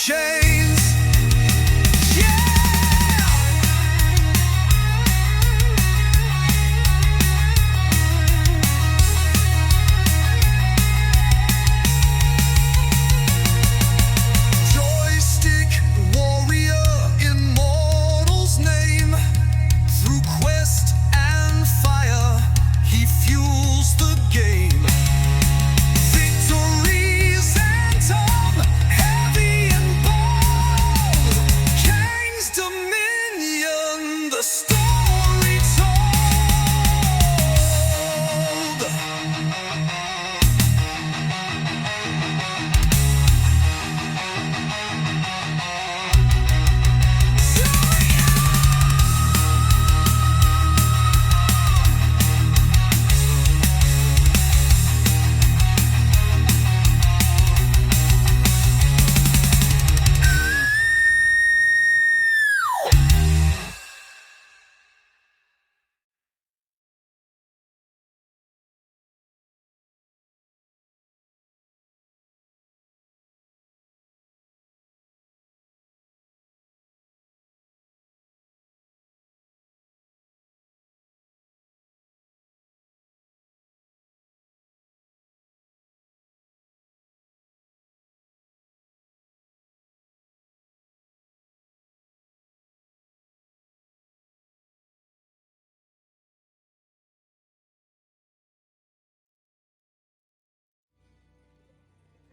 chains. Yeah! Joystick warrior, immortal's name. Through quest and fire, he fuels the game. Victories anthem, heavy and bold. Kang's dominion, the story told.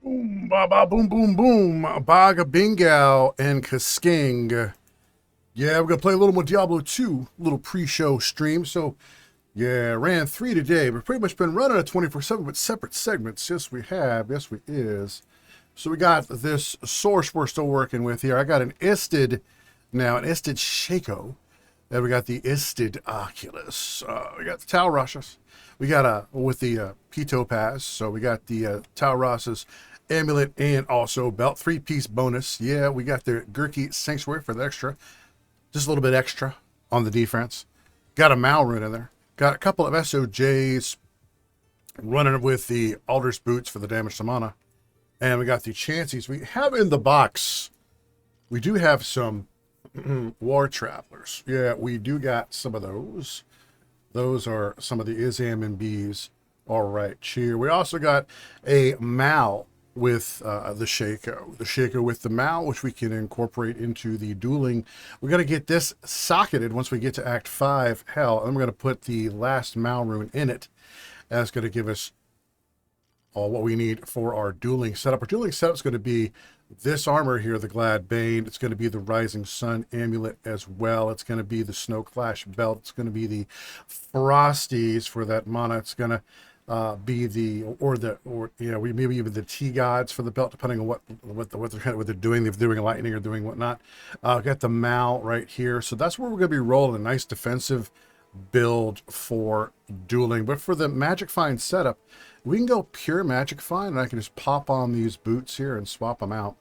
Boom, ba ba, boom, boom, boom. Baga Bingal and Kasking. Yeah, we're gonna play a little more Diablo 2, little pre-show stream. So, yeah, ran 3 today. We've pretty much been running a 24/7, but separate segments. Yes, we have. Yes, we is. So we got this source we're still working with here. I got an Istid now, an Istid Shaco. Then we got the Istid Oculus. We got the Tau Rushes. We got with the Pito Pass. So we got the Tau Ross's amulet and also belt, 3-piece bonus. Yeah, we got the Gurki Sanctuary for the extra, just a little bit extra on the defense. Got a Mal rune in there. Got a couple of SOJs running with the Alder's Boots for the damage to mana. And we got the Chances. We have in the box, we do have some War Travelers. Yeah, we do got some of those. Those are some of the Izam and Bees. All right, cheer. We also got a Mal with the Shaco with the Mal, which we can incorporate into the dueling. We're going to get this socketed once we get to Act 5 Hell, and we're going to put the last Mal rune in it. That's going to give us all what we need for our dueling setup. Our dueling setup is going to be this armor here, the Glad Bane. It's going to be the Rising Sun amulet as well. It's going to be the Snow Clash belt. It's going to be the Frosties for that mana. It's going to be maybe even the Tea Gods for the belt, depending on what they're doing. If they're doing lightning or doing whatnot. Got the Mal right here. So that's where we're going to be rolling a nice defensive build for dueling. But for the Magic Find setup, we can go pure Magic Find, and I can just pop on these boots here and swap them out.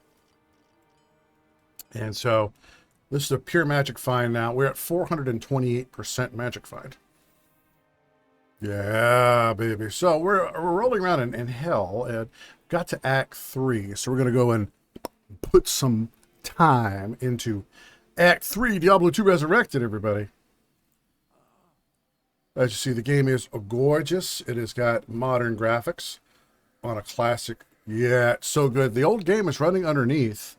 And so this is a pure Magic Find now. We're at 428% Magic Find. Yeah, baby. So we're rolling around in hell and got to Act 3. So we're going to go and put some time into Act 3, Diablo 2 Resurrected, everybody. As you see, the game is gorgeous. It has got modern graphics on a classic. Yeah, it's so good. The old game is running underneath.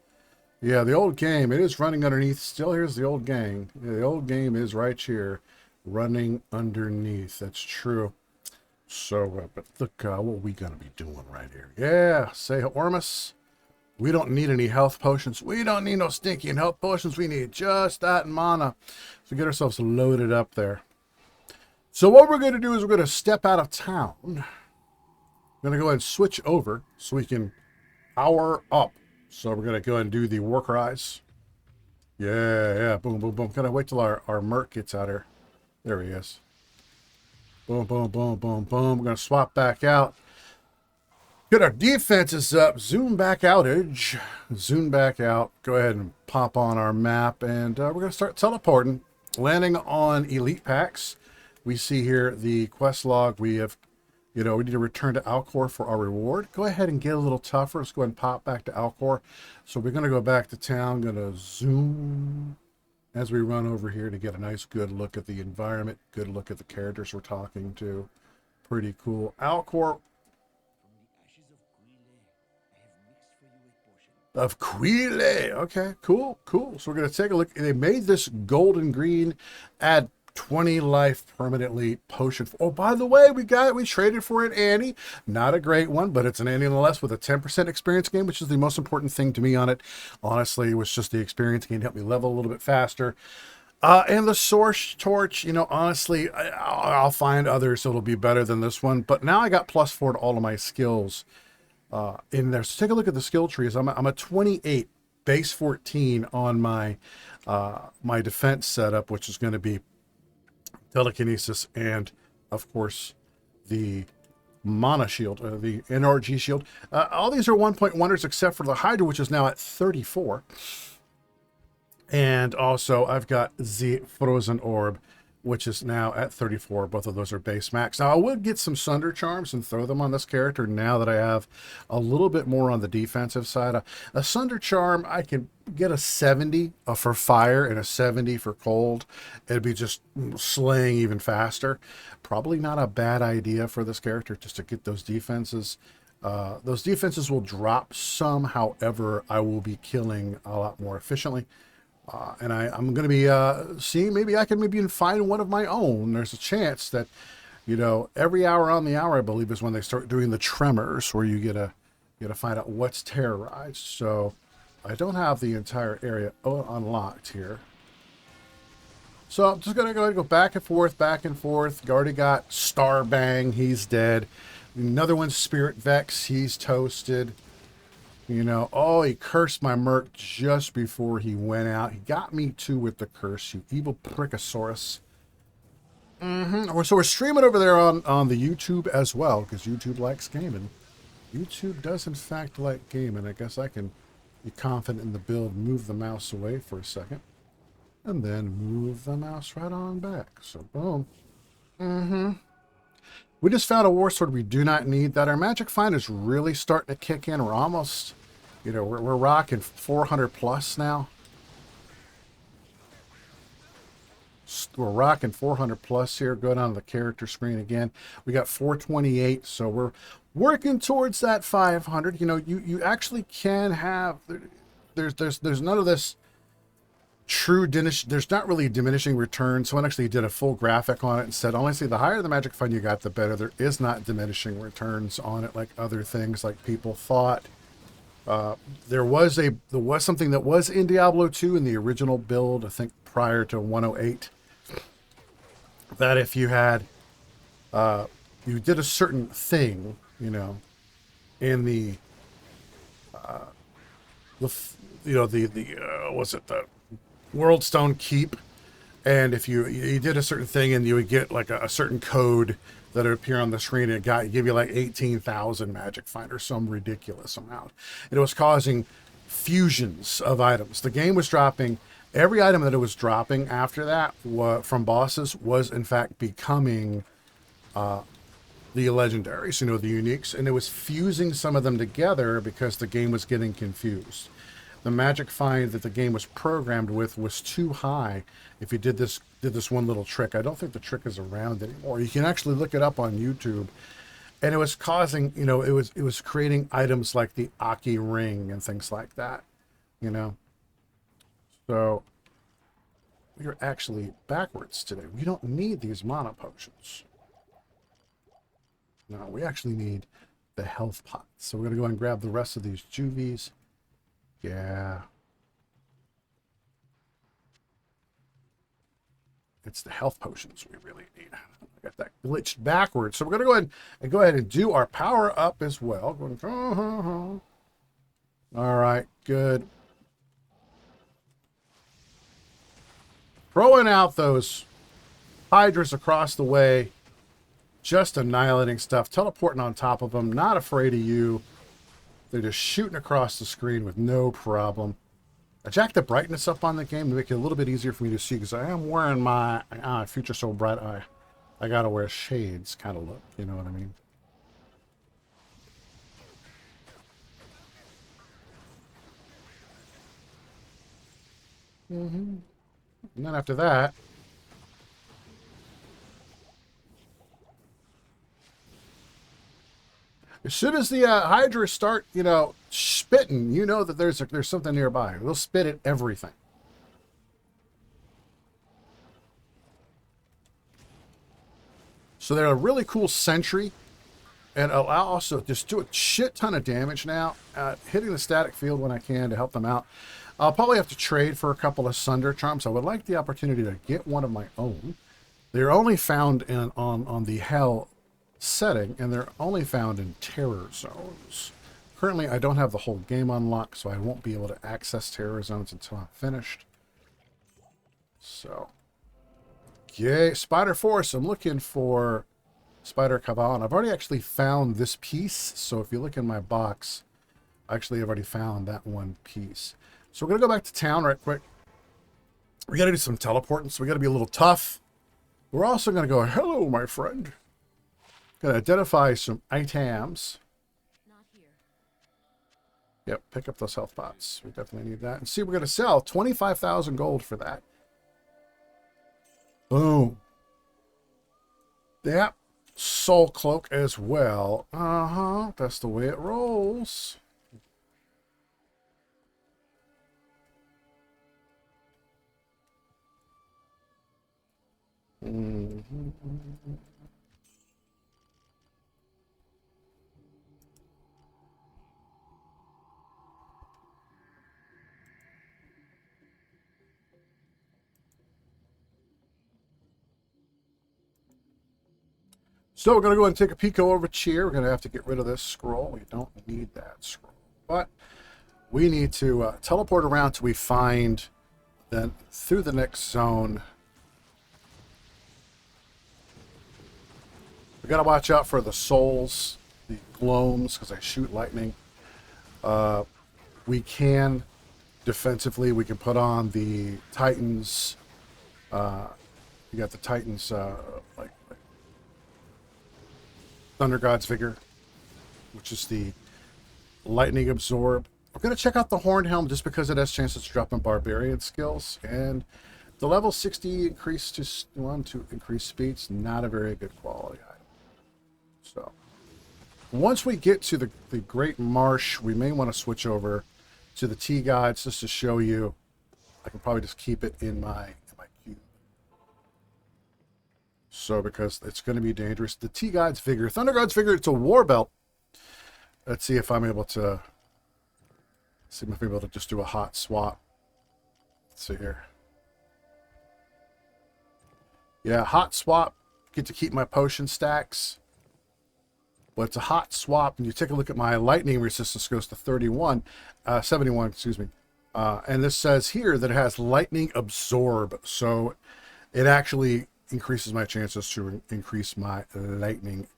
Yeah, the old game, it is running underneath. Still, here's the old game. Yeah, the old game is right here, running underneath. That's true. So, but look, what we going to be doing right here. Yeah, say Ormus. We don't need any health potions. We don't need no stinking health potions. We need just that mana. So get ourselves loaded up there. So what we're going to do is we're going to step out of town. We're going to go ahead and switch over so we can power up. So we're going to go ahead and do the war cries. Yeah, boom, boom, boom. Can I wait till our Merc gets out here? There he is. Boom, boom, boom, boom, boom. We're going to swap back out. Get our defenses up. Zoom back out, Edge. Zoom back out. Go ahead and pop on our map. And we're going to start teleporting. Landing on elite packs. We see here the quest log. We have You know, we need to return to Alcor for our reward. Go ahead and get a little tougher. Let's go ahead and pop back to Alcor. So we're going to go back to town. Going to zoom as we run over here to get a nice good look at the environment, good look at the characters we're talking to. Pretty cool. Alcor of Quile. Okay, cool, cool. So we're going to take a look. They made this golden green, add 20 life permanently potion. Oh, by the way, we traded for an Annie. Not a great one, but it's an Annie nonetheless with a 10% experience gain, which is the most important thing to me on it. Honestly, it was just the experience gain to help me level a little bit faster. And the Source Torch, you know, honestly, I'll find others that'll be better than this one. But now I got +4 to all of my skills in there. So take a look at the skill trees. I'm a 28, base 14 on my my defense setup, which is going to be telekinesis and, of course, the mana shield, the NRG shield. All these are 1.1ers except for the Hydra, which is now at 34. And also I've got the Frozen Orb, which is now at 34. Both of those are base max. Now I would get some Sunder Charms and throw them on this character now that I have a little bit more on the defensive side. A Sunder Charm, I can get a 70 for fire and a 70 for cold. It'd be just slaying even faster. Probably not a bad idea for this character just to get those defenses. Those defenses will drop some, however, I will be killing a lot more efficiently. And I'm going to be seeing maybe I can maybe find one of my own. There's a chance that, you know, every hour on the hour, I believe, is when they start doing the tremors, where you get to find out what's terrorized. So I don't have the entire area unlocked here. So I'm just going to go back and forth, back and forth. Already got Starbang. He's dead. Another one's Spirit Vex. He's toasted. You know, oh, he cursed my Merc just before he went out. He got me too with the curse, you evil prickosaurus. So we're streaming over there on the YouTube as well, because YouTube likes gaming. YouTube does, in fact, like gaming. I guess I can be confident in the build, move the mouse away for a second, and then move the mouse right on back. So, boom. We just found a war sword we do not need. That our magic find is really starting to kick in. We're almost, you know, we're rocking 400 plus now. We're rocking 400 plus here. Go down to the character screen again. We got 428, so we're working towards that 500. You know, you actually can have. There's none of this true there's not really diminishing returns. Someone actually did a full graphic on it and said, honestly, the higher the magic fund you got, the better. There is not diminishing returns on it like other things like people thought. There was something that was in Diablo 2 in the original build, I think prior to 108, that if you had you did a certain thing, you know, in the was it the Worldstone Keep, and if you did a certain thing and you would get like a certain code that would appear on the screen, and it give you like 18,000 magic find or some ridiculous amount. It was causing fusions of items. The game was dropping every item that it was dropping after that from bosses was in fact becoming the legendaries, you know, the uniques, and it was fusing some of them together because the game was getting confused. The magic find that the game was programmed with was too high if you did this one little trick. I don't think the trick is around anymore. You can actually look it up on YouTube. And it was causing, you know, it was creating items like the Aki ring and things like that, you know. So we're actually backwards today. We don't need these mana potions. No, we actually need the health pots. So we're going to go and grab the rest of these juvies. Yeah. It's the health potions we really need. I got that glitched backwards. So we're going to go ahead and do our power up as well. All right, good. Throwing out those hydras across the way. Just annihilating stuff. Teleporting on top of them. Not afraid of you. They're just shooting across the screen with no problem. I jacked the brightness up on the game to make it a little bit easier for me to see because I am wearing my Future So Bright I gotta wear shades kind of look. You know what I mean? And then after that, as soon as the hydras start, spitting, you know that there's something nearby. They'll spit at everything. So they're a really cool sentry, and allow also just do a shit ton of damage now. Hitting the static field when I can to help them out. I'll probably have to trade for a couple of Sunder Charms. I would like the opportunity to get one of my own. They're only found on the Hell setting, and they're only found in Terror Zones. Currently, I don't have the whole game unlocked, so I won't be able to access Terror Zones until I'm finished. So, yay, Spider Force. I'm looking for Spider Caban. I've already actually found this piece, so if you look in my box, actually I've already found that one piece. So we're going to go back to town right quick. We got to do some teleporting, so we got to be a little tough. We're also going to go, hello, my friend. Going to identify some items. Not here. Yep, pick up those health pots. We definitely need that. And see, we're going to sell 25,000 gold for that. Boom. Yep. Soul Cloak as well. Uh-huh. That's the way it rolls. So we're going to go ahead and take a peek over here. We're going to have to get rid of this scroll. We don't need that scroll. But we need to teleport around till we find, then through the next zone. We got to watch out for the souls, the gloams, because I shoot lightning. We can, defensively, we can put on the Titans. You got the Titans, like Thunder God's Vigor, which is the lightning absorb. We're going to check out the Horned Helm just because it has chances to drop in barbarian skills. And the level 60 increase to 1 to increase speeds, not a very good quality item. So once we get to the Great Marsh, we may want to switch over to the Tea Gods just to show you. I can probably just keep it in my cube. So because it's going to be dangerous. The Tea God's Vigor. Thunder God's Vigor, it's a war belt. Let's see if I'm able to just do a hot swap. Let's see here. Yeah, hot swap. Get to keep my potion stacks. But it's a hot swap, and you take a look at my lightning resistance goes to 71, excuse me. And this says here that it has lightning absorb. So it actually increases my chances to increase my lightning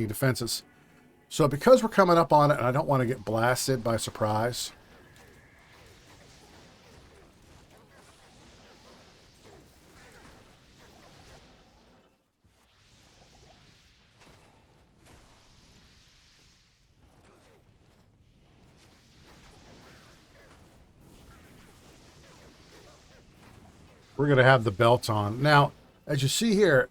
defenses. So because we're coming up on it, and I don't want to get blasted by surprise. We're going to have the belt on. Now, as you see here,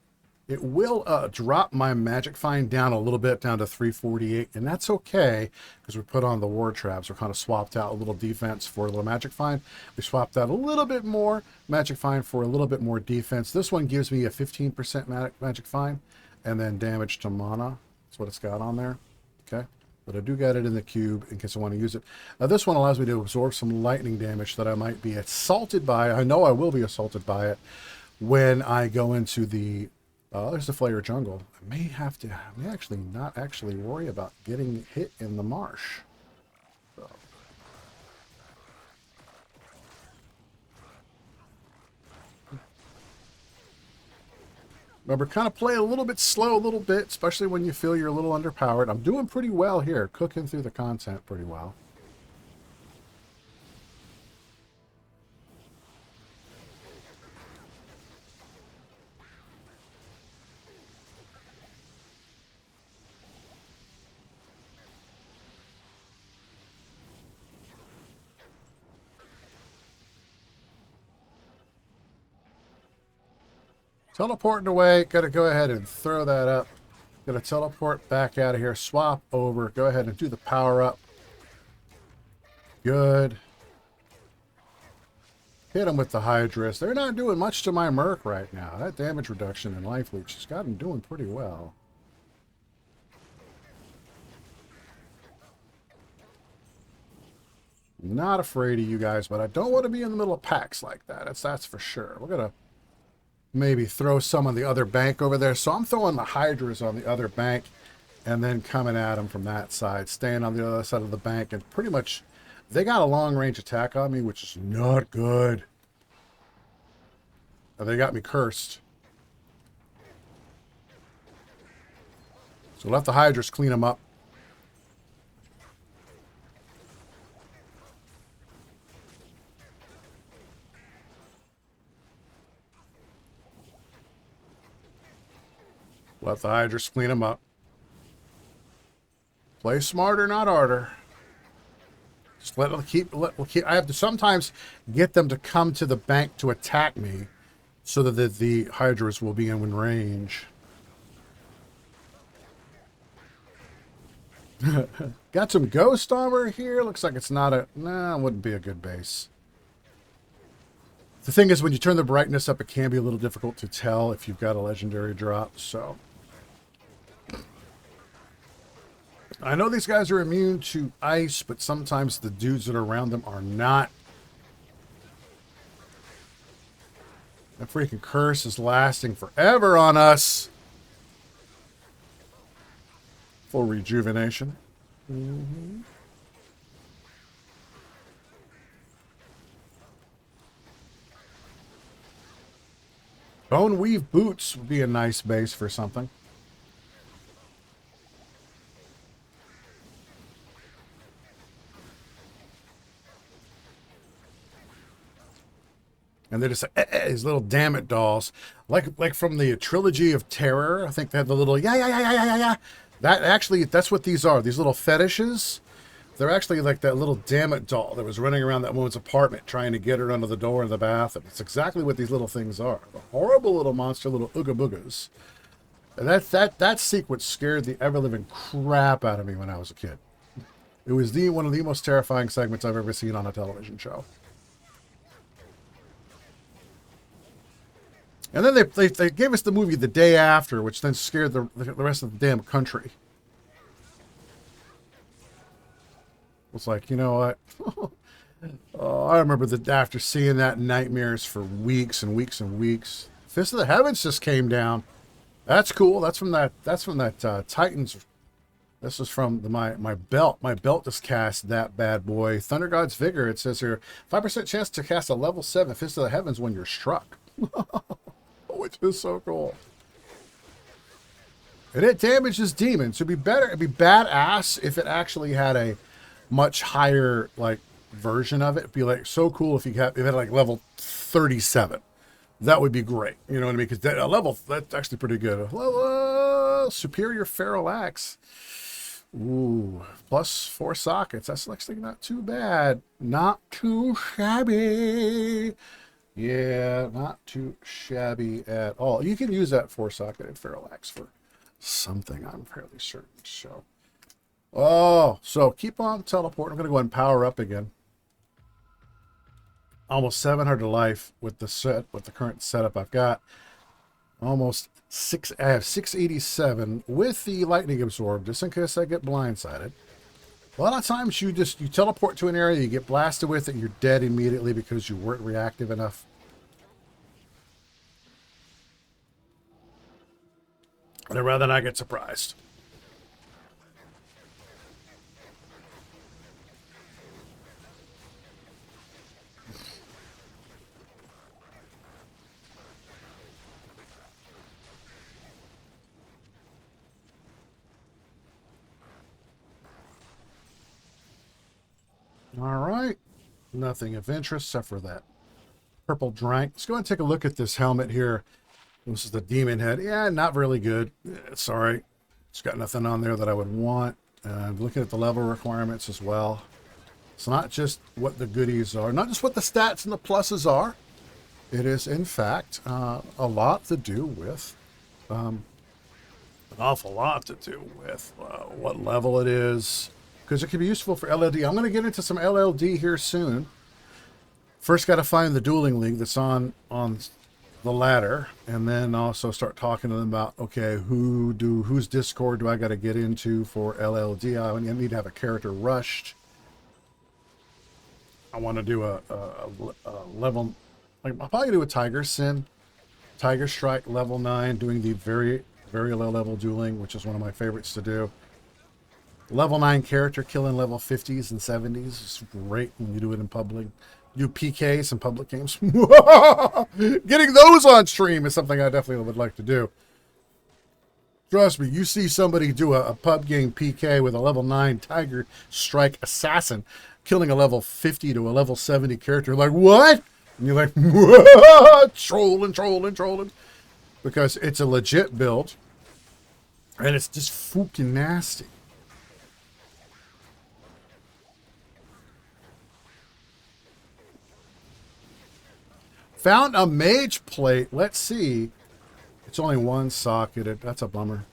it will drop my magic find down a little bit, down to 348, and that's okay because we put on the war traps. We're kind of swapped out a little defense for a little magic find. We swapped out a little bit more magic find for a little bit more defense. This one gives me a 15% magic find and then damage to mana. That's what it's got on there. Okay. But I do got it in the cube in case I want to use it. Now this one allows me to absorb some lightning damage that I might be assaulted by. I know I will be assaulted by it when I go into the there's the Flayer Jungle. I may actually not actually worry about getting hit in the marsh. So. Remember, kind of play a little bit slow, a little bit, especially when you feel you're a little underpowered. I'm doing pretty well here, cooking through the content pretty well. Teleporting away. Got to go ahead and throw that up. Got to teleport back out of here. Swap over. Go ahead and do the power up. Good. Hit them with the Hydras. They're not doing much to my Merc right now. That damage reduction and life leech has got them doing pretty well. Not afraid of you guys, but I don't want to be in the middle of packs like that. That's for sure. We're going to maybe throw some on the other bank over there. So I'm throwing the Hydras on the other bank and then coming at them from that side, staying on the other side of the bank. And pretty much they got a long range attack on me, which is not good. And they got me cursed. So let the Hydras clean them up. Let the Hydras clean them up. Play smarter, not harder. Just let them keep. I have to sometimes get them to come to the bank to attack me, so that the Hydras will be in range. Got some ghost armor here. Looks like it's not a. Nah, it wouldn't be a good base. The thing is, when you turn the brightness up, it can be a little difficult to tell if you've got a legendary drop. So. I know these guys are immune to ice, but sometimes the dudes that are around them are not. That freaking curse is lasting forever on us. Full rejuvenation. Mm-hmm. Bone weave boots would be a nice base for something. And they're just like, these little damn it dolls. Like from the Trilogy of Terror. I think they have the little, yeah. That actually, that's what these are. These little fetishes. They're actually like that little damn it doll that was running around that woman's apartment trying to get her under the door in the bathroom. It's exactly what these little things are. The horrible little monster, little ooga boogas. And that sequence scared the ever-living crap out of me when I was a kid. It was one of the most terrifying segments I've ever seen on a television show. And then they gave us the movie the day after, which then scared the rest of the damn country. It's like, you know what? Oh, I remember that after seeing that nightmares for weeks and weeks and weeks. Fist of the Heavens just came down. That's cool. That's from that Titans. This is from my belt. My belt just cast that bad boy. Thunder God's Vigor. It says here 5% chance to cast a level 7 Fist of the Heavens when you're struck. Which is so cool. And it damages demons. It'd be badass if it actually had a much higher like version of it. It'd be like so cool if it had like level 37. That would be great. You know what I mean? Because that's actually pretty good. Superior Feral Axe. Ooh, plus 4 sockets. That's actually not too bad. Not too shabby. Yeah, not too shabby at all. You can use that 4-socketed Feral Axe for something, I'm fairly certain. So, so keep on teleporting. I'm going to go ahead and power up again. Almost 700 life with the current setup I've got. Almost 6. I have 687 with the lightning absorb, just in case I get blindsided. A lot of times you teleport to an area, you get blasted with it, and you're dead immediately because you weren't reactive enough. And I'd rather not get surprised. All right. Nothing of interest except for that purple drank. Let's go ahead and take a look at this helmet here. This is the demon head. Yeah, not really good. It's all right. It's got nothing on there that I would want. Looking at the level requirements as well. It's not just what the goodies are, not just what the stats and the pluses are. It is, in fact, a lot to do with, an awful lot to do with what level it is, because it can be useful for LLD. I'm going to get into some LLD here soon. First, got to find the dueling league that's on the ladder, and then also start talking to them about, okay, whose Discord do I got to get into for LLD? I need to have a character rushed. I want to do a level, like I'll probably do a Tiger Sin, Tiger Strike level 9, doing the very low level dueling, which is one of my favorites to do. Level 9 character killing level 50s and 70s is great when you do it in public. Do PKs in public games. Getting those on stream is something I definitely would like to do. Trust me, you see somebody do a pub game PK with a level 9 Tiger Strike Assassin killing a level 50 to a level 70 character. Like, what? And you're like, trolling. Because it's a legit build. And it's just fucking nasty. Found a mage plate. Let's see. It's only one socketed. That's a bummer.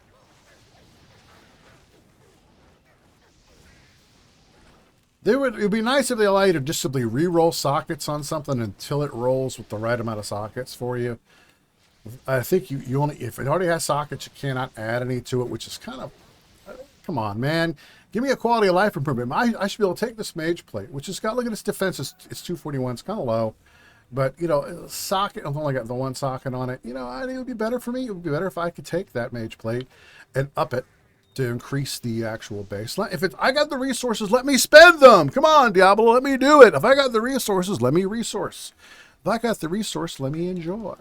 It would be nice if they allow you to just simply re-roll sockets on something until it rolls with the right amount of sockets for you. I think you only, if it already has sockets, you cannot add any to it, which is kind of, come on, man. Give me a quality of life improvement. I should be able to take this mage plate, which has got, look at its defense, it's 241, it's kind of low. But, you know, socket, I've only got the one socket on it. You know, I think it would be better for me. It would be better if I could take that mage plate and up it to increase the actual base. If I got the resources, let me spend them. Come on, Diablo, let me do it. If I got the resources, let me resource. If I got the resource, let me enjoy.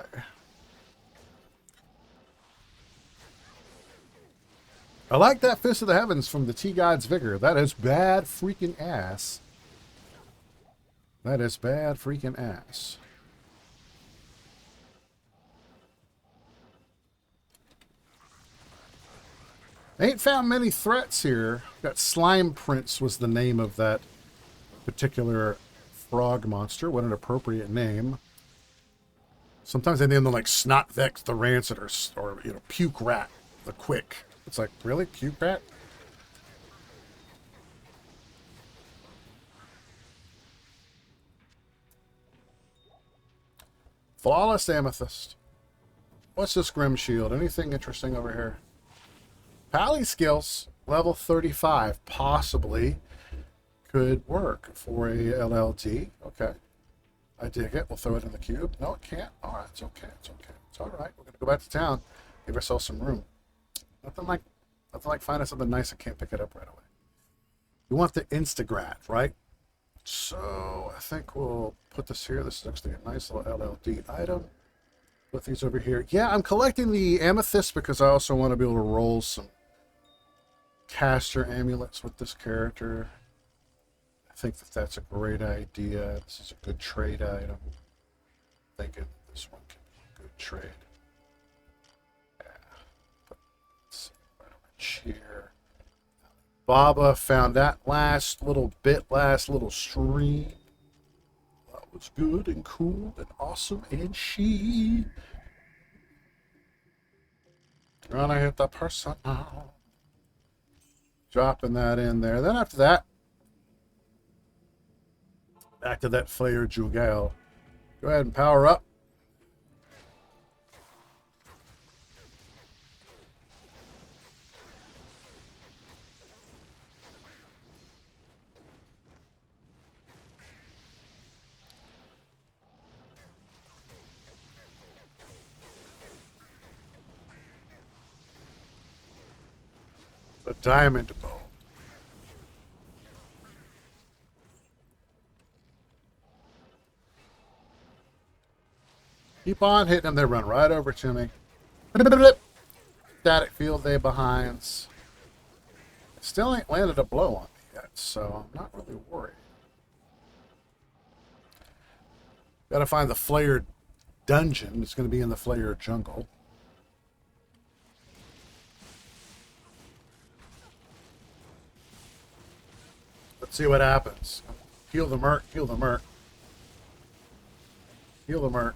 I like that Fist of the Heavens from the T-God's Vigor. That is bad freaking ass. That is bad freaking ass. Ain't found many threats here. Got Slime Prince was the name of that particular frog monster. What an appropriate name. Sometimes they name them like Snot Vex the Rancid or you know, Puke Rat the Quick. It's like, really? Puke Rat? Flawless Amethyst. What's this Grim Shield? Anything interesting over here? Pally skills, level 35, possibly could work for a LLD. Okay. I dig it. We'll throw it in the cube. No, it can't. All right, it's okay. It's okay. It's all right. We're going to go back to town. Give ourselves some room. Nothing like finding something nice and can't pick it up right away. We want the Instagrat, right? So I think we'll put this here. This is actually a nice little LLD item. Put these over here. Yeah, I'm collecting the amethyst because I also want to be able to roll some caster amulets with this character. I think that that's a great idea. This is a good trade item. I'm thinking this one can be a good trade. Yeah. Let's see, right over here. Baba found that last little stream. That was good and cool and awesome and she. Gonna hit the person now. Dropping that in there. Then after that, back to that Flayer Jugal. Go ahead and power up. The diamond bow. Keep on hitting them. They run right over to me. Static field they behinds. Still ain't landed a blow on me yet, so I'm not really worried. Gotta find the Flayer dungeon. It's going to be in the Flayer jungle. Let's see what happens. Heal the merc, heal the merc. Heal the merc.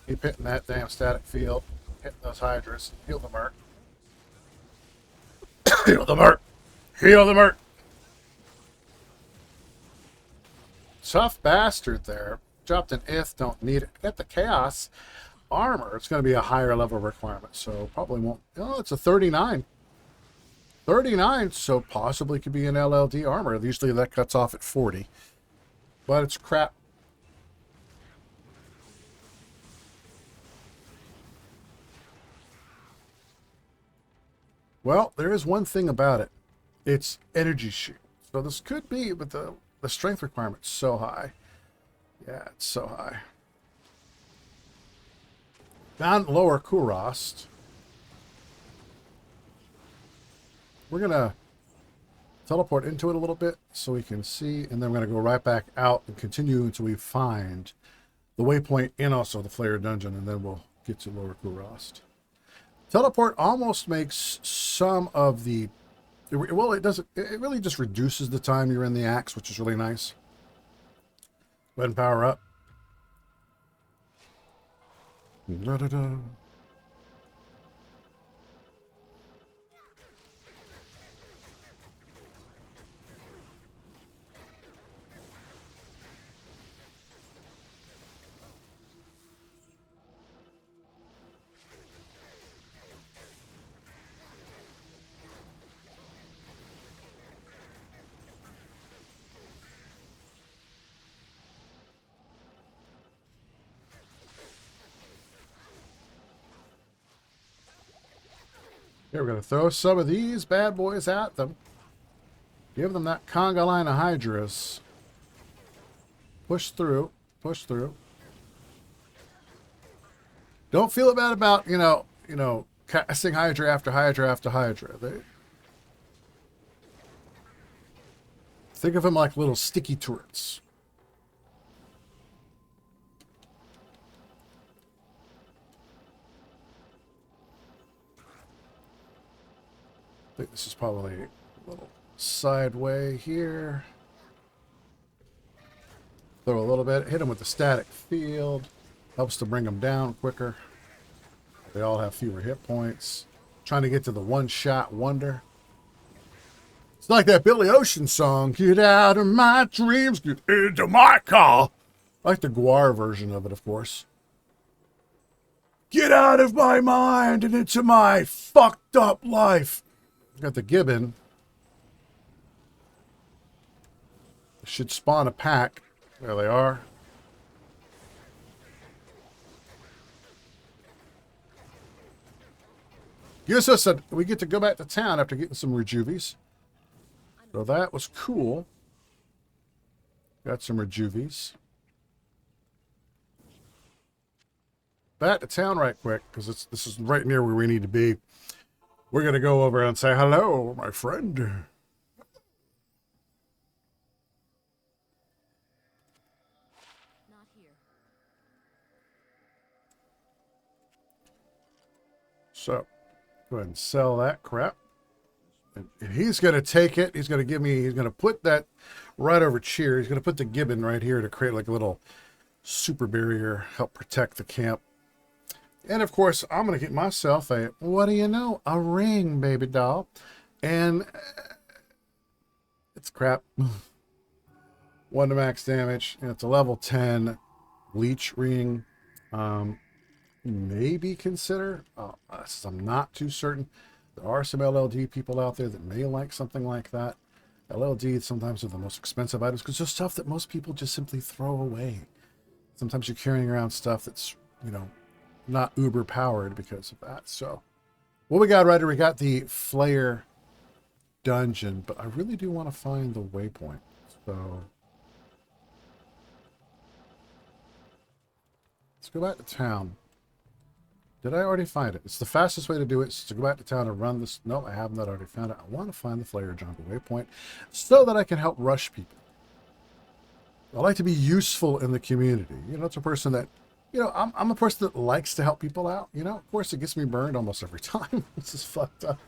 Keep hitting that damn static field. Hitting those hydras. Heal the merc. Heal the merc. Heal the merc. Tough bastard there. Dropped an if, don't need it. Get the chaos armor. It's going to be a higher level requirement, so probably won't. Oh, it's a 39. 39, so possibly could be an LLD armor. Usually that cuts off at 40. But it's crap. Well, there is one thing about it. It's energy shield. So this could be, but the strength requirement's so high. Yeah, it's so high. Down lower Kurost. We're going to teleport into it a little bit so we can see, and then we're going to go right back out and continue until we find the waypoint and also the Flare dungeon, and then we'll get to lower Kurost. Teleport almost makes some of the... Well, it doesn't... It really just reduces the time you're in the axe, which is really nice. Go ahead and power up. Da-da-da. Here, we're going to throw some of these bad boys at them. Give them that conga line of hydras. Push through. Push through. Don't feel bad about, you know, casting hydra after hydra after hydra. Think of them like little sticky turrets. I think this is probably a little sideway here. Throw a little bit. Hit them with the static field. Helps to bring them down quicker. They all have fewer hit points. Trying to get to the one-shot wonder. It's like that Billy Ocean song. Get out of my dreams. Get into my car. I like the Guar version of it, of course. Get out of my mind and into my fucked up life. Got the Gibbon. Should spawn a pack. There they are. Gives us a... We get to go back to town after getting some rejuvies. So that was cool. Got some rejuvies. Back to town right quick, because this is right near where we need to be. We're going to go over and say, hello, my friend. Not here. So, go ahead and sell that crap. And he's going to take it. He's going to give me, he's going to put that right over cheer. He's going to put the Gibbon right here to create like a little super barrier, help protect the camp. And of course, I'm going to get myself a, what do you know, a ring, baby doll. And it's crap. 1 to max damage. And it's a level 10 leech ring. Maybe consider. I'm not too certain. There are some LLD people out there that may like something like that. LLD sometimes are the most expensive items because there's stuff that most people just simply throw away. Sometimes you're carrying around stuff that's, you know, not uber powered because of that. So what we got right here, we got the Flare dungeon, but I really do want to find the waypoint. So let's go back to town. Did I already find it? It's the fastest way to do it is to go back to town and run this. No, I have not already found it. I want to find the Flare jungle waypoint so that I can help rush people. I like to be useful in the community. You know, it's a person that, you know, I'm a person that likes to help people out. You know, of course, it gets me burned almost every time. This is fucked up.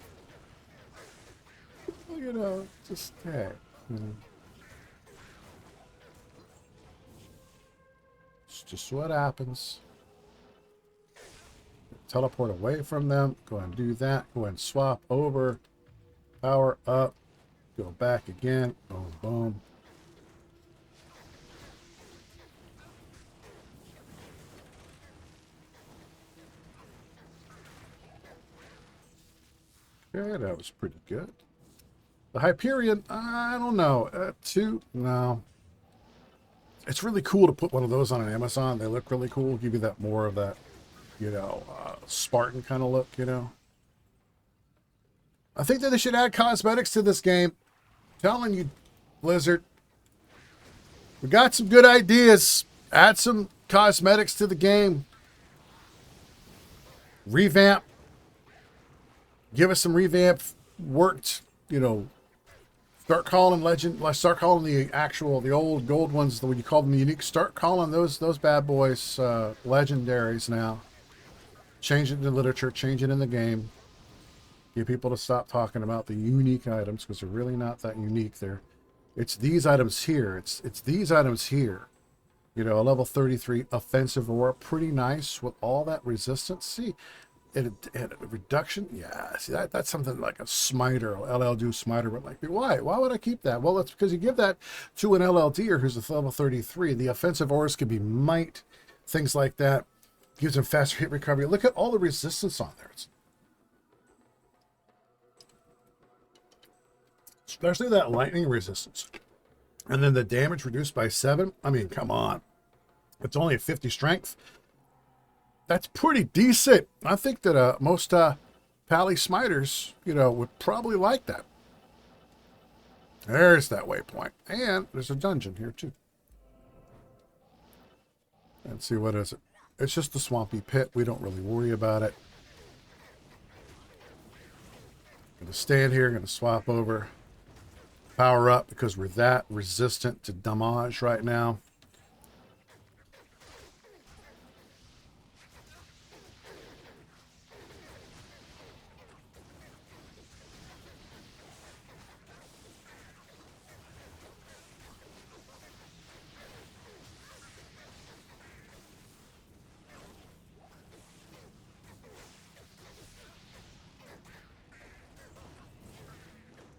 You know, just, hey. You know. It's just what happens. teleport away from them. Go ahead and do that. Go ahead and swap over. Power up. Go back again. Boom, boom. Okay, that was pretty good. The Hyperion, I don't know. Two, no. It's really cool to put one of those on an Amazon. They look really cool. Give you that more of that, Spartan kind of look, I think that they should add cosmetics to this game. I'm telling you, Blizzard. We got some good ideas. Add some cosmetics to the game. Revamp. Give us some revamp worked, start calling the old gold ones, the way you call them the unique. Start calling those bad boys legendaries now. Change it in the literature, change it in the game. Get people to stop talking about the unique items because they're really not that unique. It's these items here. It's these items here. A level 33 offensive ore, pretty nice with all that resistance. See, and a reduction. Yeah, see that's something like a smiter, LL do smiter. But like, why would I keep that? Well, that's because you give that to an LLDer who's a level 33. The offensive ores can be might, things like that. Gives them faster hit recovery. Look at all the resistance on there. Especially that lightning resistance. And then the damage reduced by 7. I mean, come on. It's only a 50 strength. That's pretty decent. I think that most Pally Smiters, would probably like that. There's that waypoint. And there's a dungeon here, too. Let's see, what is it? It's just the swampy pit. We don't really worry about it. I'm going to stand here. I'm going to swap over. Power up because we're that resistant to damage right now.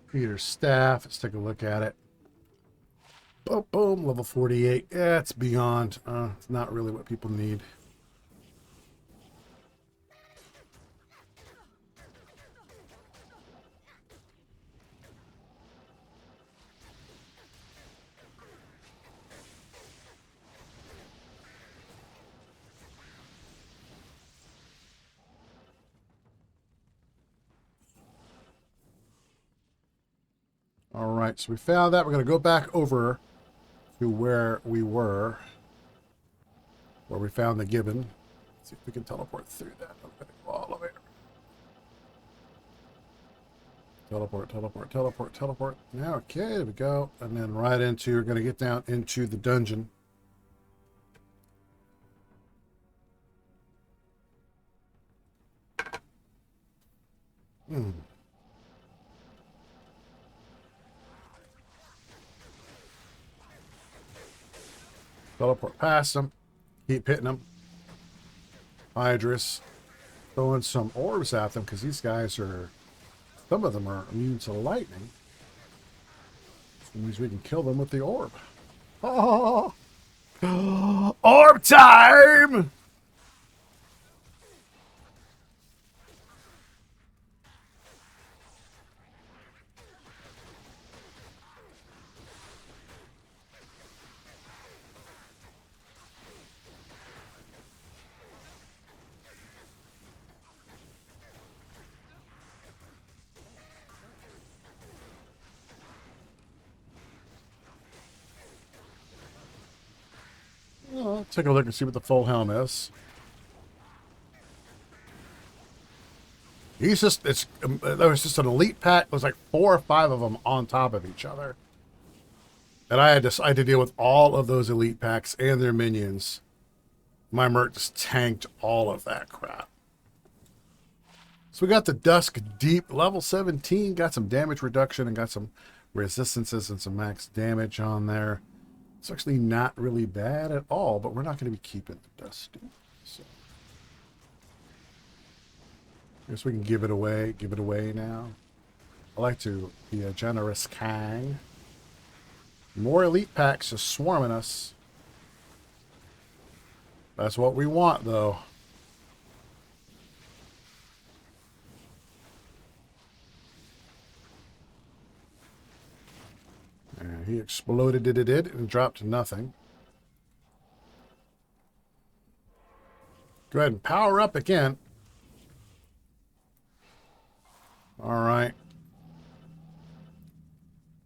Peter's staff. Let's take a look at it. Boom, boom, level 48. Yeah, it's beyond. It's not really what people need. All right, so we found that. We're going to go back over to where we were, where we found the gibbon. Let's see if we can teleport through that. Okay, all the way. Teleport, teleport, teleport, teleport. Now, okay, there we go. And then right into, we're going to get down into the dungeon. Teleport past them. Keep hitting them. Hydrus. Throwing some orbs at them because these guys are... Some of them are immune to lightning. Which means we can kill them with the orb. Oh! Orb time! Well, take a look and see what the full helm is. There was just an elite pack. It was like 4 or 5 of them on top of each other. And I had to deal with all of those elite packs and their minions. My merc just tanked all of that crap. So we got the Dusk Deep, level 17. Got some damage reduction and got some resistances and some max damage on there. It's actually not really bad at all, but we're not going to be keeping the Dusk Deep. So. Guess we can give it away. Give it away now. I like to be a generous Kang. More elite packs are swarming us. That's what we want, though. And he exploded it and dropped nothing. Go ahead and power up again. All right.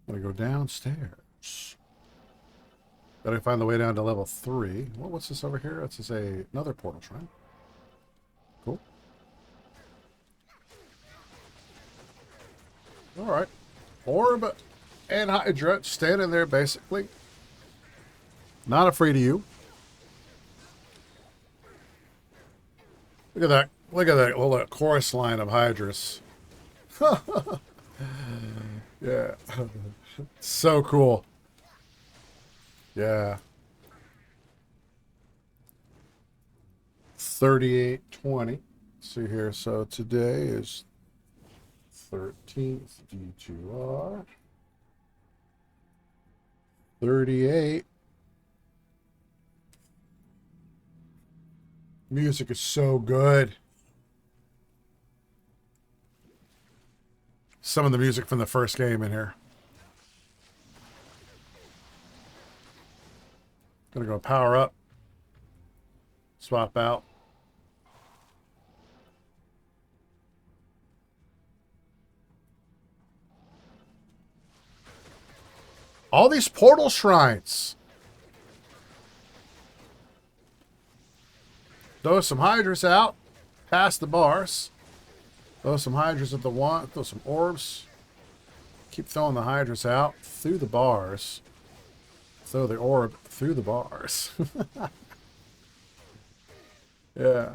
I'm going to go downstairs. Gotta find the way down to level 3. What's this over here? This is another portal shrine. Cool. All right. Orb and Hydra standing there basically. Not afraid of you. Look at that. Look at that little chorus line of Hydras. Yeah. So cool. Yeah. 3820. See here. So today is 13th D2R. 38. Music is so good. Some of the music from the first game in here. Gonna go power up. Swap out. All these portal shrines. Throw some hydras out. Past the bars. Throw some hydras at the one. Throw some orbs. Keep throwing the hydras out through the bars. Throw the orb through the bars. Yeah.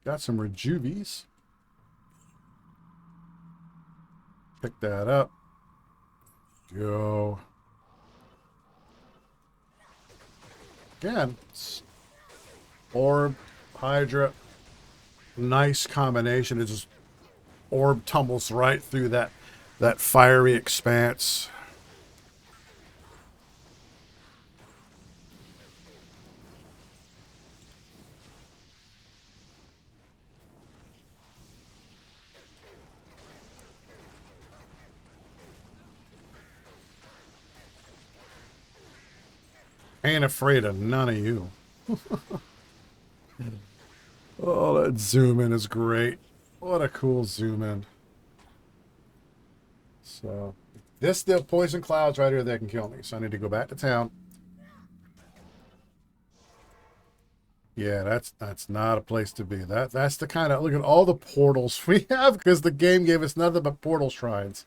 Got some rejuvies. Pick that up. Go. Again. Orb, Hydra. Nice combination. It just orb tumbles right through that fiery expanse. Ain't afraid of none of you. Oh, that zoom in is great. What a cool zoom in. So, this the poison clouds right here that can kill me. So I need to go back to town. Yeah, that's not a place to be. That's the kind of, look at all the portals we have because the game gave us nothing but portal shrines.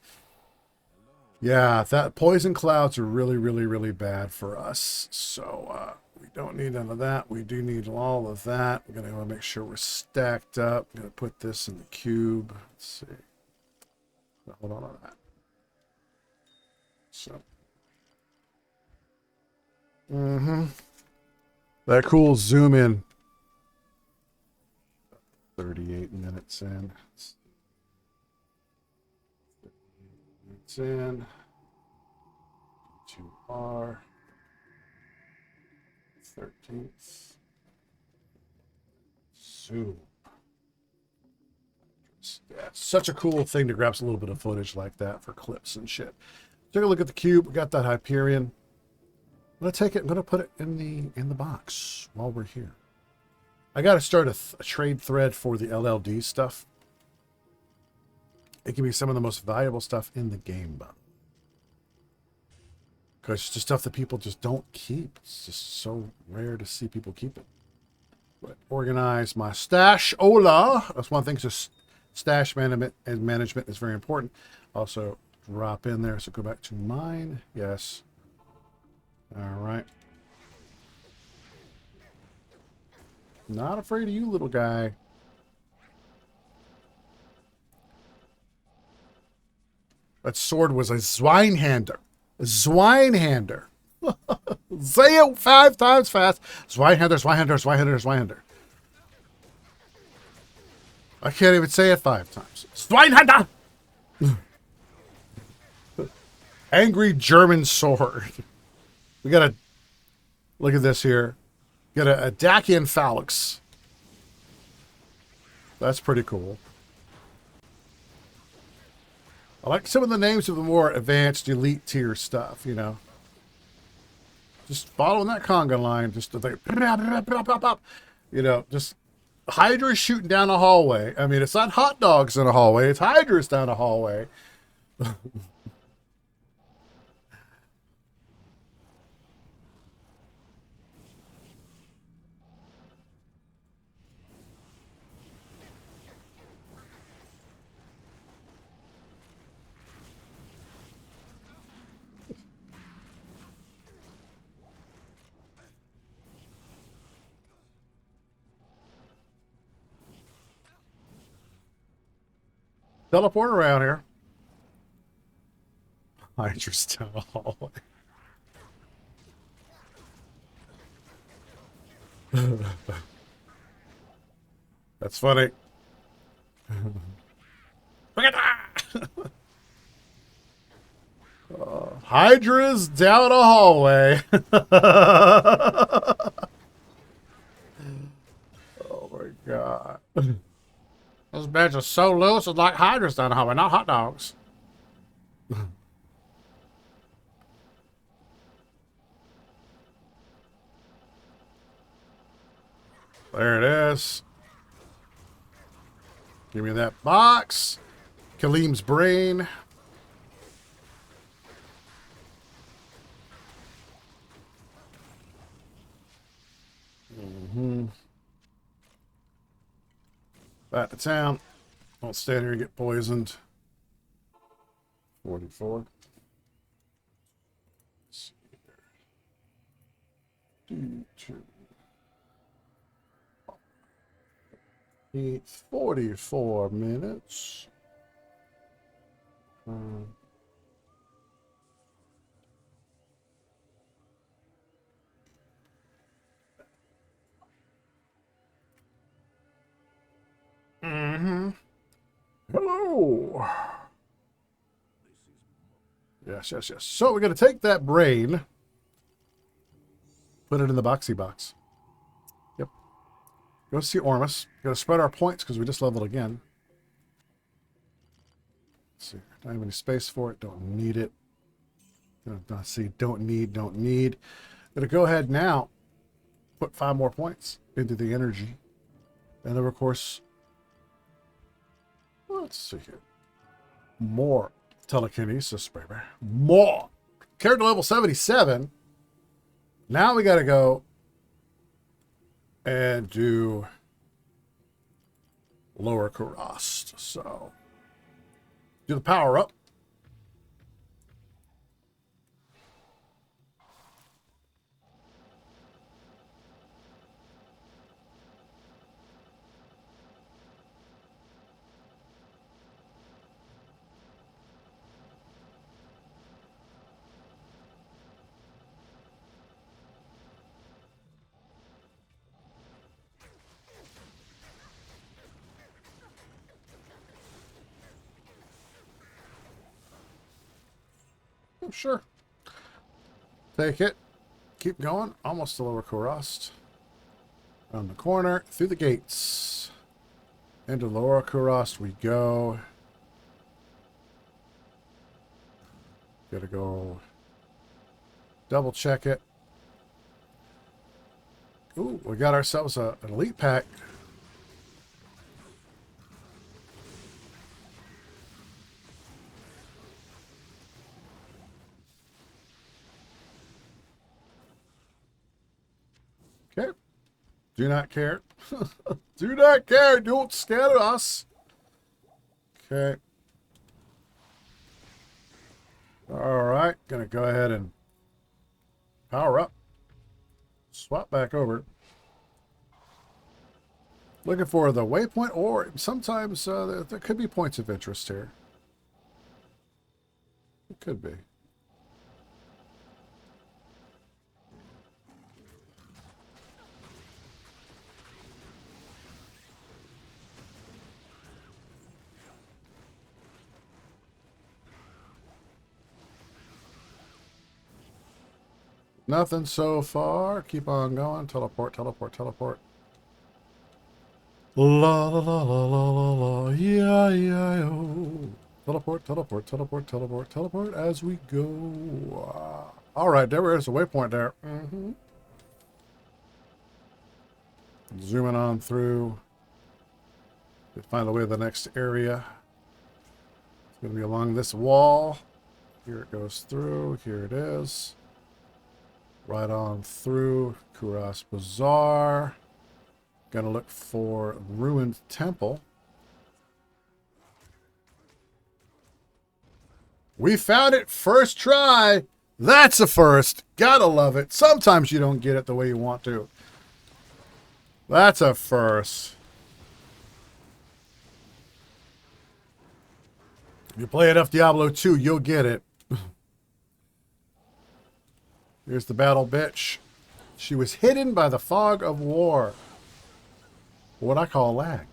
Yeah, that poison clouds are really, really, really bad for us. So we don't need none of that. We do need all of that. We're going to make sure we're stacked up. I'm going to put this in the cube. Let's see. Hold on that. So. That cool zoom in. 38 minutes in. It's in 2R 13th zoom. Yeah, such a cool thing to grab a little bit of footage like that for clips and shit. Take a look at the cube. We got that Hyperion. I'm gonna take it. I'm gonna put it in the box while we're here. I got to start a trade thread for the LLD stuff. It can be some of the most valuable stuff in the game, but because it's just stuff that people just don't keep. It's just so rare to see people keep it. But organize my stash. Hola. That's one thing. Just stash management is very important. Also drop in there. So go back to mine. Yes. All right. Not afraid of you, little guy. That sword was a Zweinhander. A Zweinhander. Say it 5 times fast. Zweinhander, Zweinhander, Zweinhander, Zweinhander. I can't even say it 5 times. Schweinhunter! Angry German sword. We got a... Look at this here. We got a Dacian Phalanx. That's pretty cool. I like some of the names of the more advanced elite tier stuff, you know. Just following that conga line, just like, you know, just Hydra shooting down a hallway. I mean, it's not hot dogs in a hallway, it's Hydras down a hallway. Teleport around here. Hydras down a hallway. That's funny. Look at that! Hydra's down a hallway. Oh my god. Those beds are so loose, it's like Hydra's down a hallway, not hot dogs. There it is. Give me that box. Kalim's brain. Back to town. Don't stand here and get poisoned. 44. Let's see here. D2. 44 minutes. Hello. Yes. So we're going to take that brain, put it in the boxy box. Yep. Go see Ormus. Got to spread our points because we just leveled again. Let's see. Don't have any space for it. Don't need it. Don't see. Don't need. Gonna go ahead now. Put 5 more points into the energy, and then of course. Let's see here. More telekinesis, baby. More. Character level 77. Now we got to go and do lower Kurast. So do the power up. Oh, sure. Take it. Keep going. Almost to lower Kurast. Around the corner. Through the gates. Into lower Kurast we go. Gotta go double check it. Ooh, we got ourselves an elite pack. Okay. Do not care. Do not care. Don't scare us. Okay. All right. Gonna go ahead and power up. Swap back over. Looking for the waypoint, or sometimes there could be points of interest here. It could be. Nothing so far. Keep on going. Teleport, teleport, teleport. La la la la la la la. Yeah, yeah, oh. Teleport, teleport, teleport, teleport, teleport as we go. All right, there is a waypoint there. Zooming on through. Find the way to the next area. It's going to be along this wall. Here it goes through. Here it is. Right on through Kuras Bazaar. Gonna look for ruined temple. We found it first try. That's a first. Gotta love it. Sometimes you don't get it the way you want to. That's a first. If you play enough Diablo 2, you'll get it. Here's the battle bitch. She was hidden by the fog of war. What I call lag.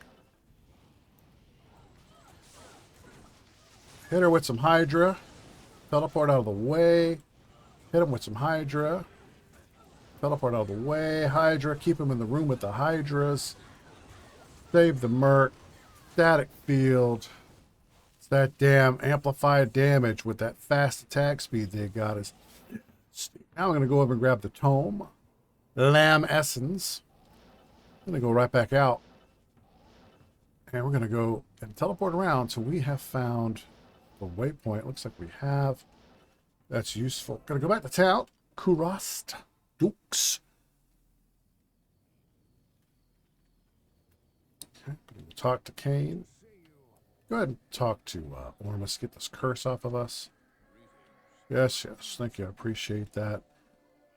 Hit her with some Hydra. Teleport out of the way. Hit him with some Hydra. Teleport out of the way. Hydra. Keep him in the room with the Hydras. Save the Merc. Static field. It's that damn amplified damage with that fast attack speed they got us. Now I'm going to go over and grab the tome. Lamb Essence. I'm going to go right back out. And we're going to go and teleport around till we have found the waypoint. Looks like we have. That's useful. Going to go back to town. Kurast Dukes. Okay. Going to talk to Kane. Go ahead and talk to Ormus. Get this curse off of us. Yes, yes. Thank you. I appreciate that.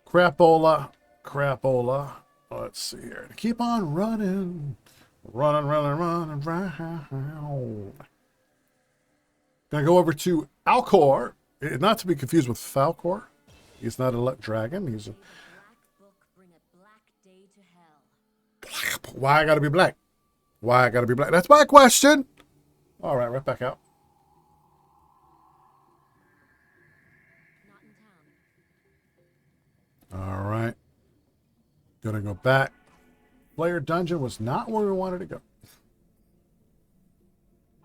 Crapola. Crapola. Let's see here. Keep on running. Running, running, running, round. Gonna go over to Alcor. Not to be confused with Falcor. He's not a luck dragon. He's a... Why I gotta be black? Why I gotta be black? That's my question. All right, right back out. All right. Gonna go back. Player dungeon was not where we wanted to go.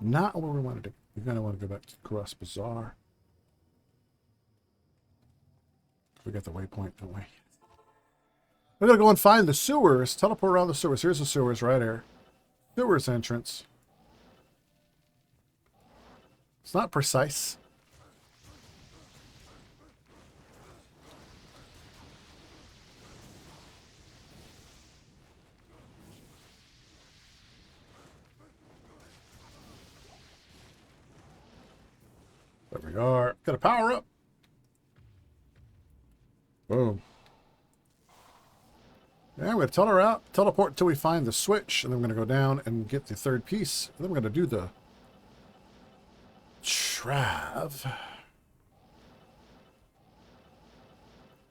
Not where we wanted to go. We're gonna want to go back to Kuras Bazaar. We got the waypoint, don't we? We're gonna go and find the sewers. Teleport around the sewers. Here's the sewers right here. Sewers entrance. It's not precise. There we are. Got a power up. Boom. Yeah, I'm going to teleport until we find the switch, and then we're going to go down and get the third piece. And then we're going to do the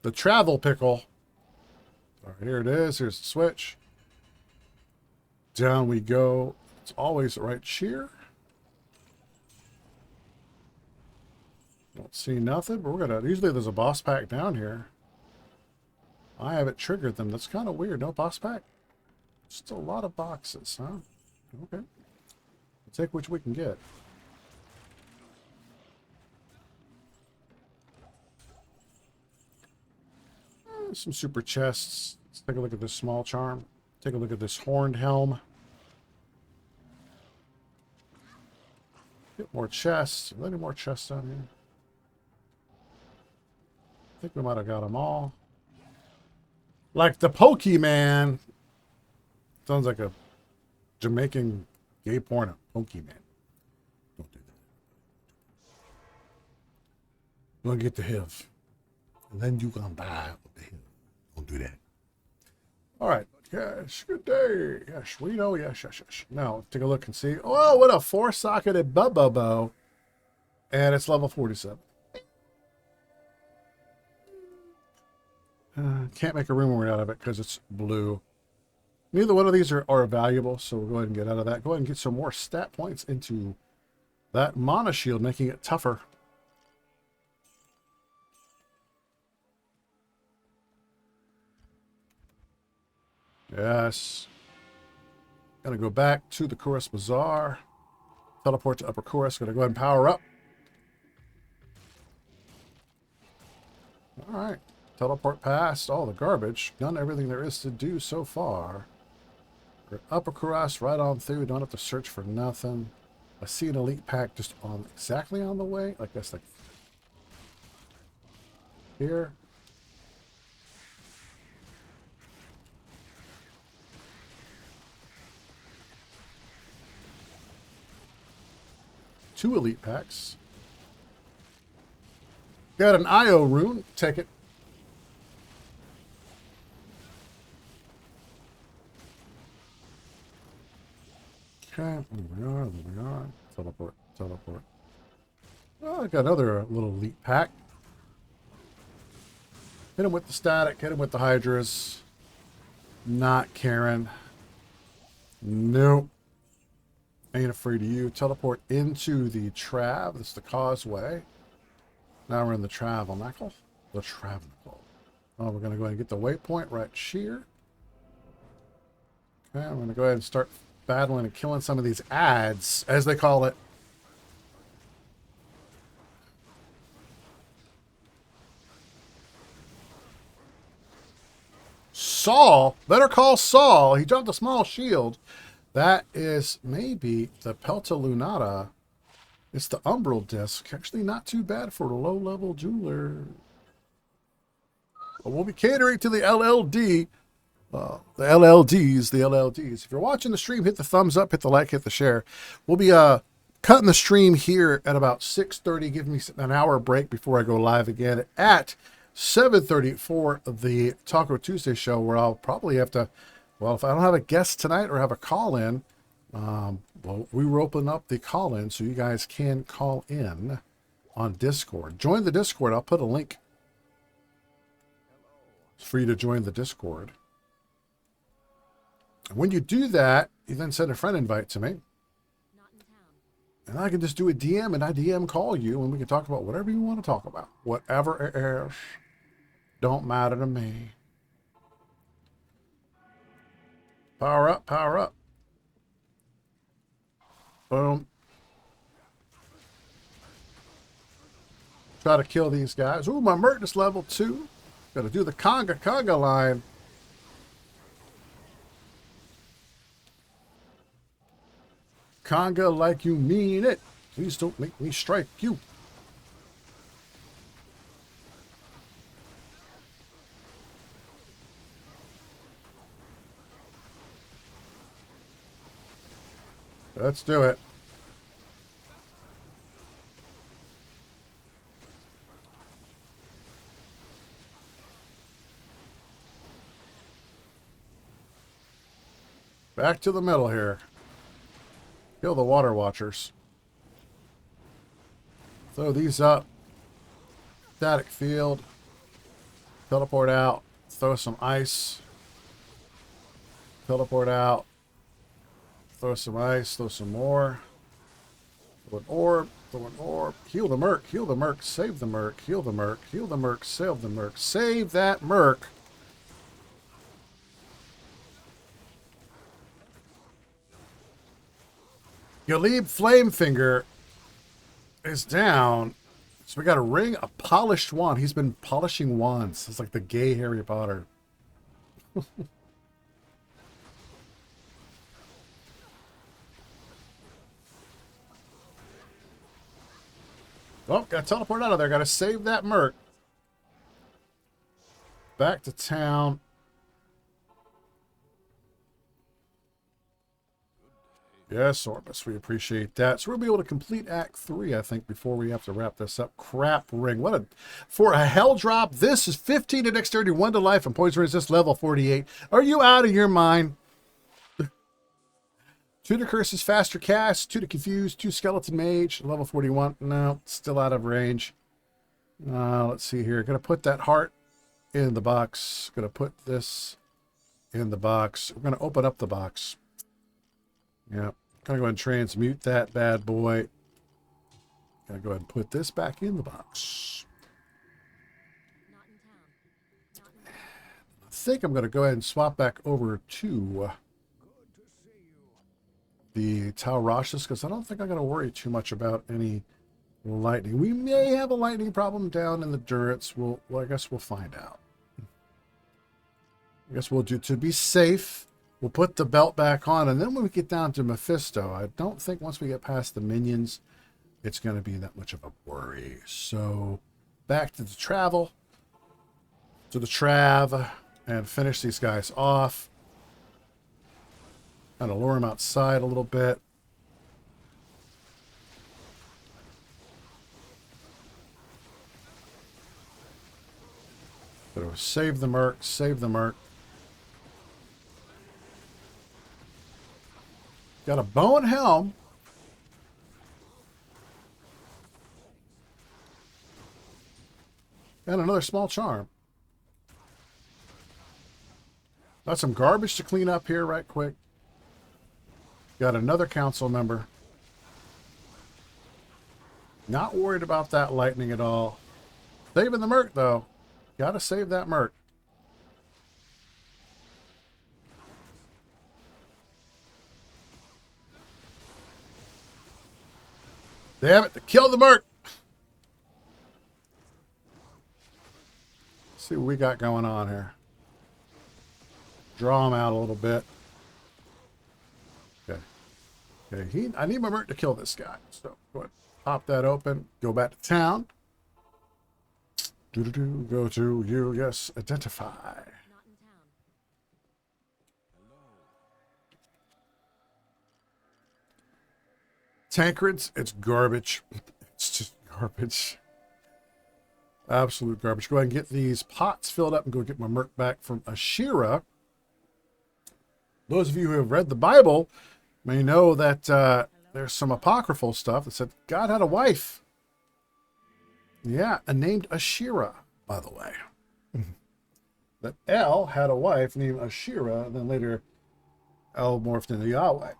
the travel pickle. All right, here it is. Here's the switch. Down we go. It's always right here. Don't see nothing, but we're gonna. Usually there's a boss pack down here. I haven't triggered them. That's kind of weird. No boss pack. Just a lot of boxes, huh? Okay. We'll take which we can get. Some super chests. Let's take a look at this small charm. Take a look at this horned helm. Get more chests. Are there any more chests down here? I think we might have got them all. Like the Pokemon. Sounds like a Jamaican gay porno. Pokemon. Don't do that. You're going to get the HIV. And then you can die with the HIV. Don't do that. All right. Yes. Good day. Yes. We know. Yes. Yes. Yes. Now, take a look and see. Oh, what a four-socketed bow. And it's level 47. Can't make a rumor out of it because it's blue. Neither one of these are valuable, so we'll go ahead and get out of that. Go ahead and get some more stat points into that mana shield, making it tougher. Yes. Gonna go back to the Chorus Bazaar. Teleport to Upper Chorus. Gonna go ahead and power up. Alright. Teleport past all the garbage. Done everything there is to do so far. We're Upper Chorus right on through. Don't have to search for nothing. I see an elite pack just on exactly on the way. Like that's like here. Two elite packs. Got an IO rune. Take it. Okay, there we are. Teleport, teleport. Oh, I got another little elite pack. Hit him with the static, hit him with the hydras. Not caring. Nope. Ain't afraid of you. Teleport into the Trav. This is the Causeway. Now we're in the Travelnacle. The Travelnacle. Oh, we're going to go ahead and get the waypoint right here. Okay, I'm going to go ahead and start battling and killing some of these ads, as they call it. Saul, better call Saul. He jumped a small shield. That is maybe the Pelta Lunata. It's the Umbral disc. Actually, not too bad for a low-level jeweler. But we'll be catering to the LLD. The LLDs. If you're watching the stream, hit the thumbs up, hit the like, hit the share. We'll be cutting the stream here at about 6:30. Give me an hour break before I go live again at 7:30 for the Taco Tuesday show, where I'll probably have to, well, if I don't have a guest tonight or have a call-in, well, we were opening up the call-in so you guys can call in on Discord. Join the Discord. I'll put a link for you to join the Discord. And when you do that, you then send a friend invite to me. And I can just do a DM and I DM call you and we can talk about whatever you want to talk about. Whatever it is. Don't matter to me. Power up, power up. Boom. Try to kill these guys. Ooh, my Mert is level 2. Gotta do the conga line. Conga like you mean it. Please don't make me strike you. Let's do it. Back to the middle here. Kill the water watchers. Throw these up. Static field. Teleport out. Throw some ice. Teleport out. Throw some ice. Throw some more. Throw an orb. Throw an orb. Heal the Merc. Heal the Merc. Save the Merc. Heal the Merc. Heal the Merc. Save the Merc. Save that Merc. Galib Flamefinger is down. So we got a ring, a polished wand. He's been polishing wands. It's like the gay Harry Potter. Oh, got to teleport out of there. Got to save that Merc. Back to town. Yes, Orbis, we appreciate that. So we'll be able to complete Act 3, I think, before we have to wrap this up. Crap ring. For a hell drop, this is 15 to dexterity, 1 to life, and poison resist, level 48. Are you out of your mind? 2 to curses, faster cast, 2 to confuse, 2 skeleton mage, level 41. No, still out of range. Let's see here. Gonna put that heart in the box. Gonna put this in the box. We're gonna open up the box. Yeah, gonna go ahead and transmute that bad boy. Gonna go ahead and put this back in the box. think I'm going to go ahead and swap back over to the Taurashus because I don't think I'm going to worry too much about any lightning. We may have a lightning problem down in the Durance. Well, I guess we'll find out. I guess we'll do, to be safe, we'll put the belt back on, and then when we get down to Mephisto, I don't think once we get past the minions, it's going to be that much of a worry. So, back to the travel, to the Trav, and finish these guys off. Kind of lure them outside a little bit. So save the Merc, save the Merc. Got a bow and helm. And another small charm. Got some garbage to clean up here right quick. Got another council member. Not worried about that lightning at all. Saving the Merc, though. Gotta save that Merc. Damn it, to kill the Merc. Let's see what we got going on here. Draw him out a little bit. Okay. Okay, I need my Merc to kill this guy. So go ahead, pop that open. Go back to town. Go to you, yes, identify. Not in town. Tankards, it's garbage. It's just garbage. Absolute garbage. Go ahead and get these pots filled up and go get my Merc back from Ashira. Those of you who have read the Bible may know that there's some apocryphal stuff that said God had a wife. Yeah, named Ashira, by the way. That El had a wife named Ashira, and then later El morphed into Yahweh.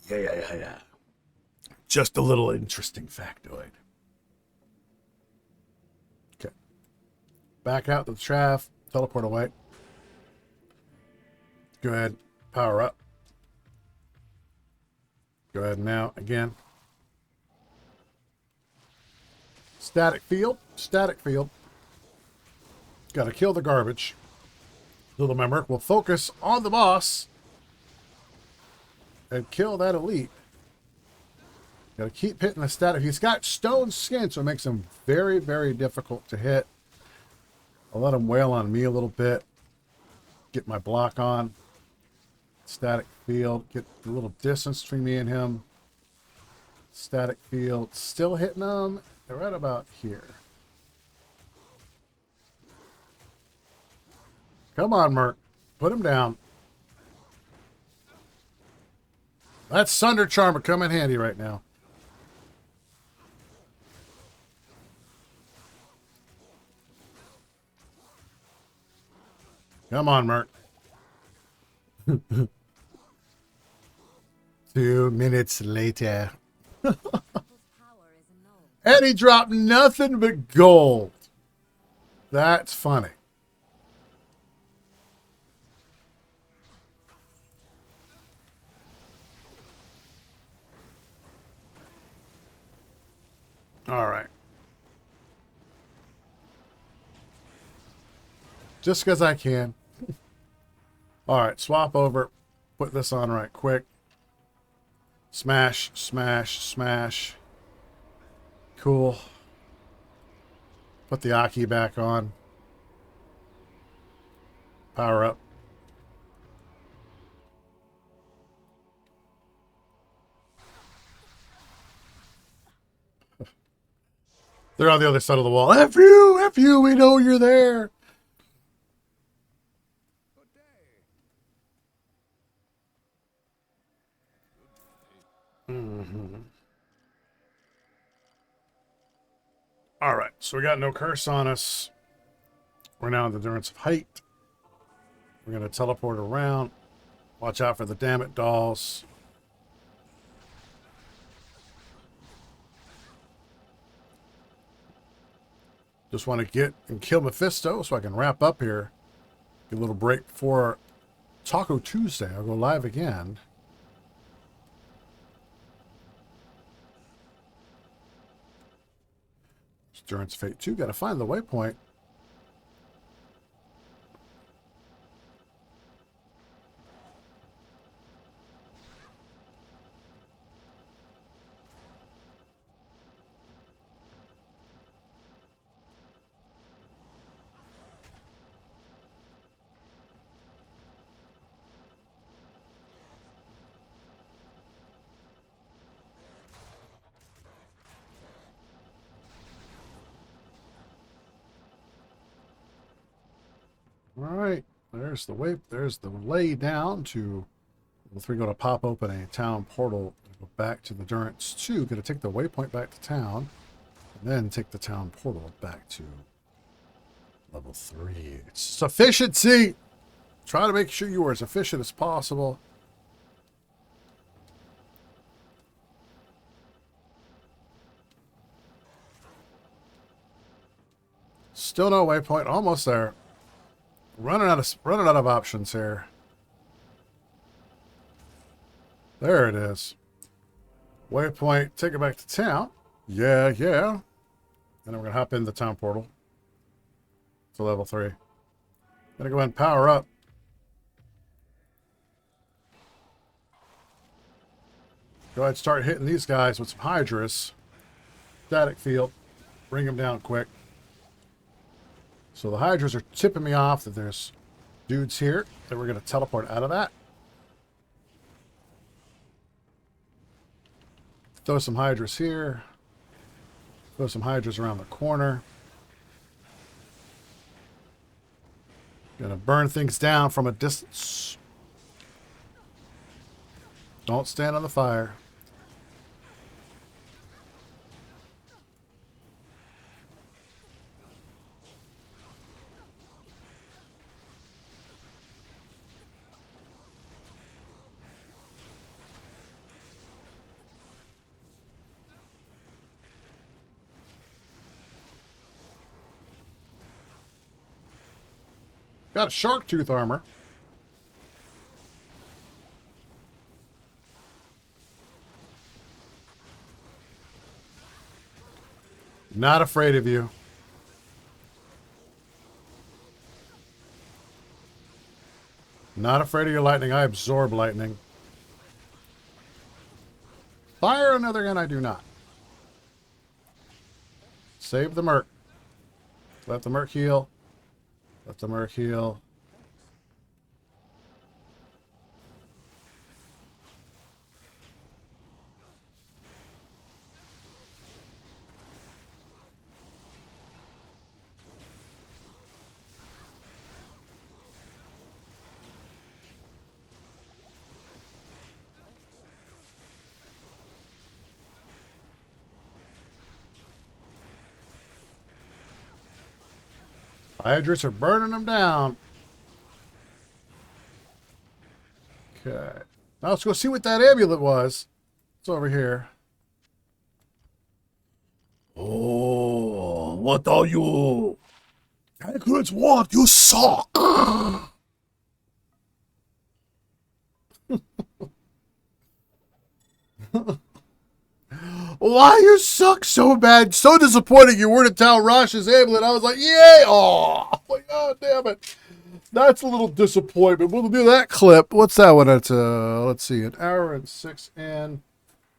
Yeah. Just a little interesting factoid. Okay. Back out to the Trav. Teleport away. Go ahead. Power up. Go ahead now. Again. Static field. Static field. Got to kill the garbage. Little Merc will focus on the boss. And kill that elite. Got to keep hitting the static. He's got stone skin, so it makes him very, very difficult to hit. I'll let him wail on me a little bit. Get my block on. Static field. Get a little distance between me and him. Static field. Still hitting him. They're right about here. Come on, Merc. Put him down. That Sunder Charm would come in handy right now. Come on, Merc. 2 minutes later. And he dropped nothing but gold. That's funny. All right. Just because I can. All right, swap over. Put this on right quick. Smash, smash, smash. Cool. Put the Aki back on. Power up. They're on the other side of the wall. F you, we know you're there. All right, so we got no curse on us. We're now in the Endurance of Height. We're going to teleport around. Watch out for the damn it dolls. Just want to get and kill Mephisto so I can wrap up here. Get a little break before Taco Tuesday. I'll go live again. Endurance Fate 2. Got to find the waypoint. All right, there's the way. There's the lay down to level 3. Going to pop open a town portal. Go back to the Endurance 2. Going to take the waypoint back to town, and then take the town portal back to level 3. It's efficiency. Try to make sure you are as efficient as possible. Still no waypoint. Almost there. Running out of options here. There it is. Waypoint. Take it back to town. Yeah. And then we're gonna hop in the town portal to level 3. Gonna go ahead and power up. Go ahead and start hitting these guys with some Hydras. Static field. Bring them down quick. So the Hydras are tipping me off that there's dudes here that we're going to teleport out of that. Throw some Hydras here. Throw some Hydras around the corner. Gonna burn things down from a distance. Don't stand on the fire. Got a shark tooth armor. Not afraid of you. Not afraid of your lightning. I absorb lightning. Fire another gun. I do not. Save the Merc. Let the Merc heal. Let the Merc heal. Hydras are burning them down. Okay. Now let's go see what that amulet was. It's over here. Oh, what are you? Hagrid's what? You suck. Why you suck so bad? So disappointing you weren't at Tal Rosh's amulet. I was like, yay! Oh, like, oh, damn it. That's a little disappointment. We'll do that clip. What's that one? It's let's see, an hour and 6 in.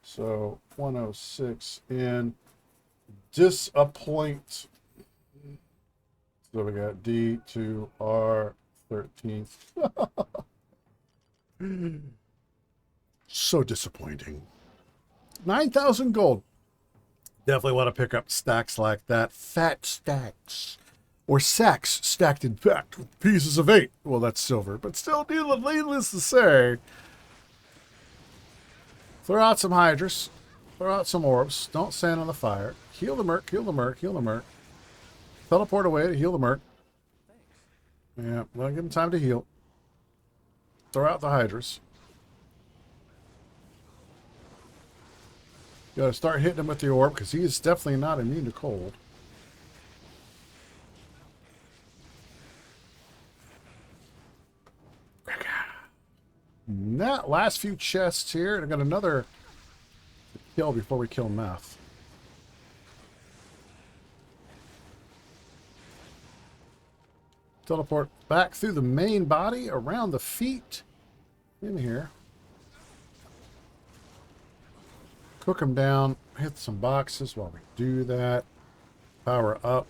So 106 in. Disappoint. So we got D to R 13. So disappointing. 9,000 gold. Definitely want to pick up stacks like that. Fat stacks. Or sacks stacked in fact with pieces of 8. Well, that's silver, but still needless to say. Throw out some Hydras. Throw out some orbs. Don't stand on the fire. Heal the Merc, heal the Merc, heal the Merc. Teleport away to heal the Merc. Yeah, well, give him time to heal. Throw out the Hydras. You gotta start hitting him with the orb, because he is definitely not immune to cold. than that. Last few chests here. And I got another kill before we kill Meth. Teleport back through the main body, around the feet, in here. Cook them down, hit some boxes while we do that. Power up.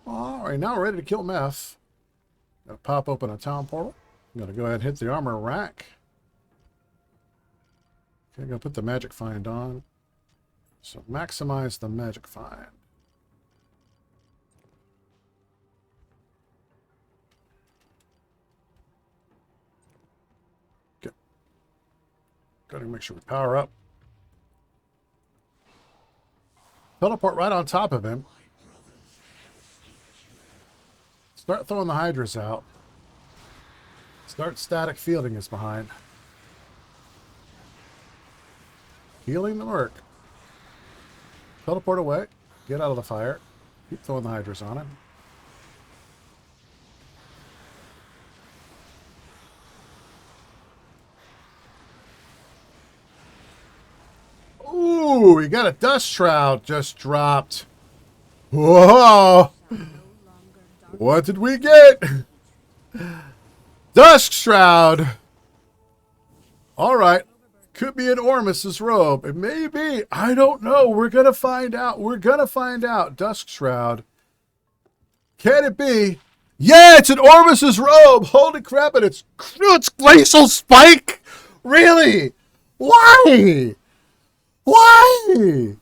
Alright, now we're ready to kill Meth. Gotta pop open a town portal. I'm gonna go ahead and hit the armor rack. Okay, I'm gonna put the magic find on. So maximize the magic find. Okay. Gotta make sure we power up. Teleport right on top of him. Start throwing the Hydras out. Start static fielding us behind. Healing the work. Teleport away. Get out of the fire. Keep throwing the Hydras on him. Ooh, we got a Dust Shroud just dropped. Whoa! What did we get? Dust Shroud. All right. Could be an Ormus's robe. It may be. I don't know. We're going to find out. We're going to find out. Dusk Shroud. Can it be? Yeah, it's an Ormus's robe. Holy crap. And it's Glacial Spike. Really? Why? Why?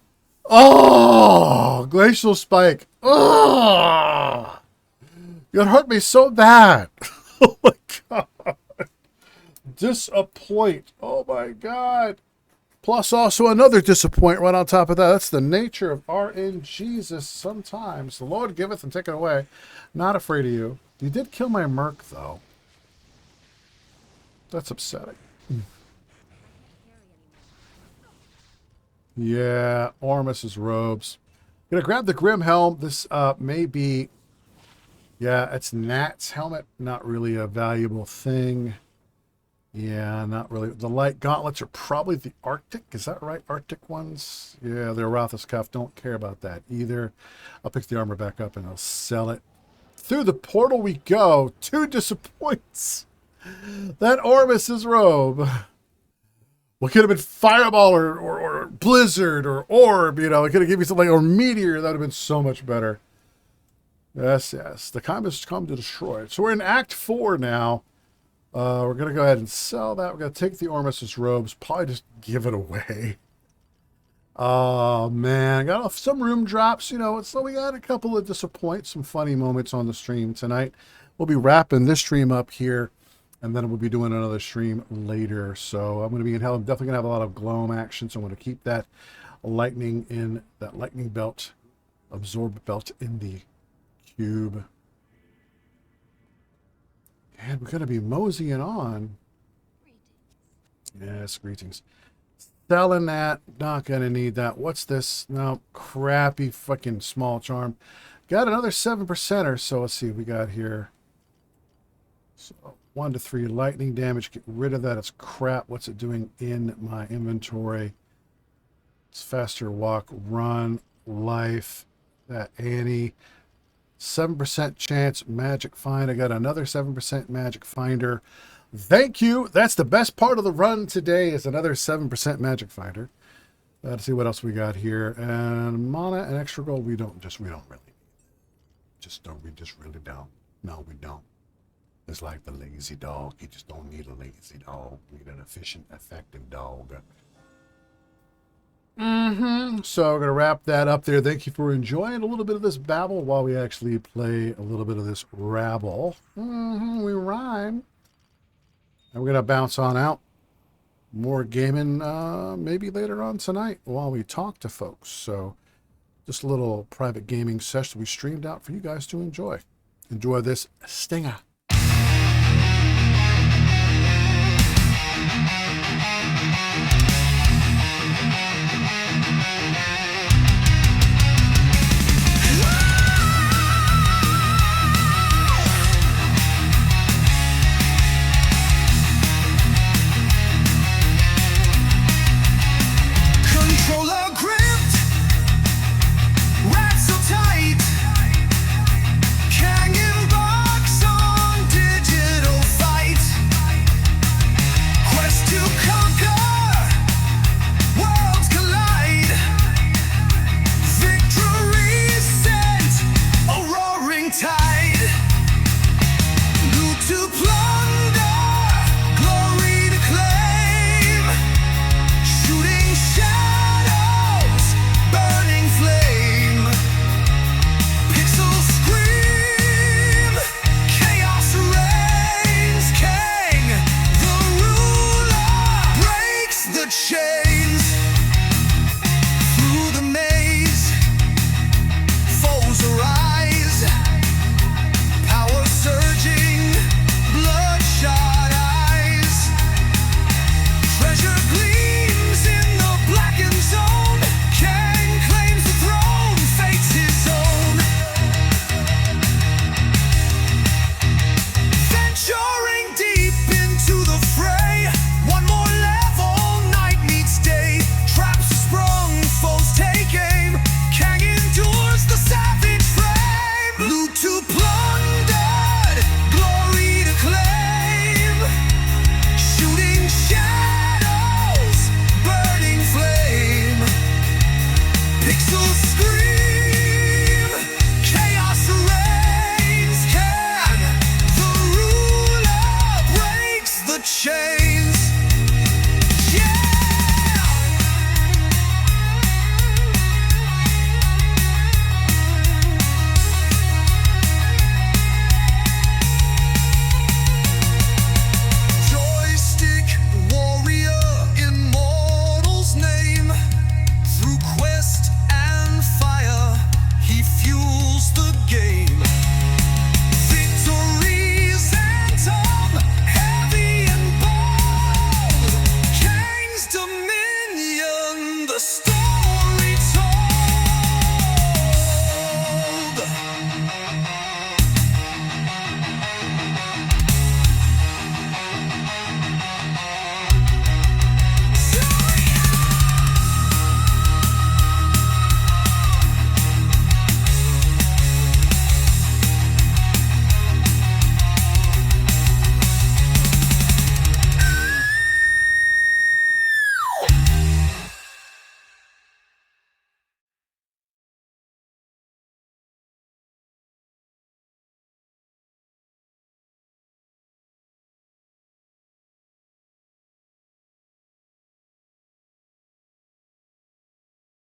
Oh, Glacial Spike. Oh, it hurt me so bad. Oh my God. Disappoint. Oh my God. Plus also another disappoint right on top of that. That's the nature of RNGesus sometimes. The Lord giveth and taketh away. Not afraid of you. You did kill my Merc though. That's upsetting. Yeah, Ormus's robes. Gonna grab the Grim Helm. This may be, yeah, it's Nat's helmet. Not really a valuable thing. Yeah, not really. The light gauntlets are probably the Arctic. Is that right? Arctic ones? Yeah, they're Roth's Cuff. Don't care about that either. I'll pick the armor back up and I'll sell it. Through the portal we go. 2 disappoints. That Ormus's robe. What could have been Fireball or Blizzard or Orb, you know, it could have given you something, or Meteor. That would have been so much better. Yes, yes. The time has come to destroy it. So we're in Act 4 now. We're going to go ahead and sell that. We're going to take the Ormus's robes. Probably just give it away. Oh, man. Got some room drops, you know. So we got a couple of disappoints, some funny moments on the stream tonight. We'll be wrapping this stream up here. And then we'll be doing another stream later. So I'm going to be in hell. I'm definitely going to have a lot of Gloam action. So I'm going to keep that lightning in, that lightning belt, absorb belt in the cube. And we're going to be moseying on. Yes, greetings. Selling that. Not going to need that. What's this? No, crappy fucking small charm. Got another 7%er. So let's see what we got here. So 1 to 3 lightning damage. Get rid of that. It's crap. What's it doing in my inventory? It's faster walk, run, life. That Annie. 7% chance magic find. I got another 7% magic finder. Thank you. That's the best part of the run today, is another 7% magic finder. Let's see what else we got here. And mana and extra gold. We don't really need. We just really don't. No, we don't. It's like the lazy dog. You just don't need a lazy dog. You need an efficient, effective dog. So we're going to wrap that up there. Thank you for enjoying a little bit of this babble while we actually play a little bit of this rabble. We rhyme. And we're going to bounce on out. More gaming maybe later on tonight while we talk to folks. So just a little private gaming session we streamed out for you guys to enjoy. Enjoy this stinger. change.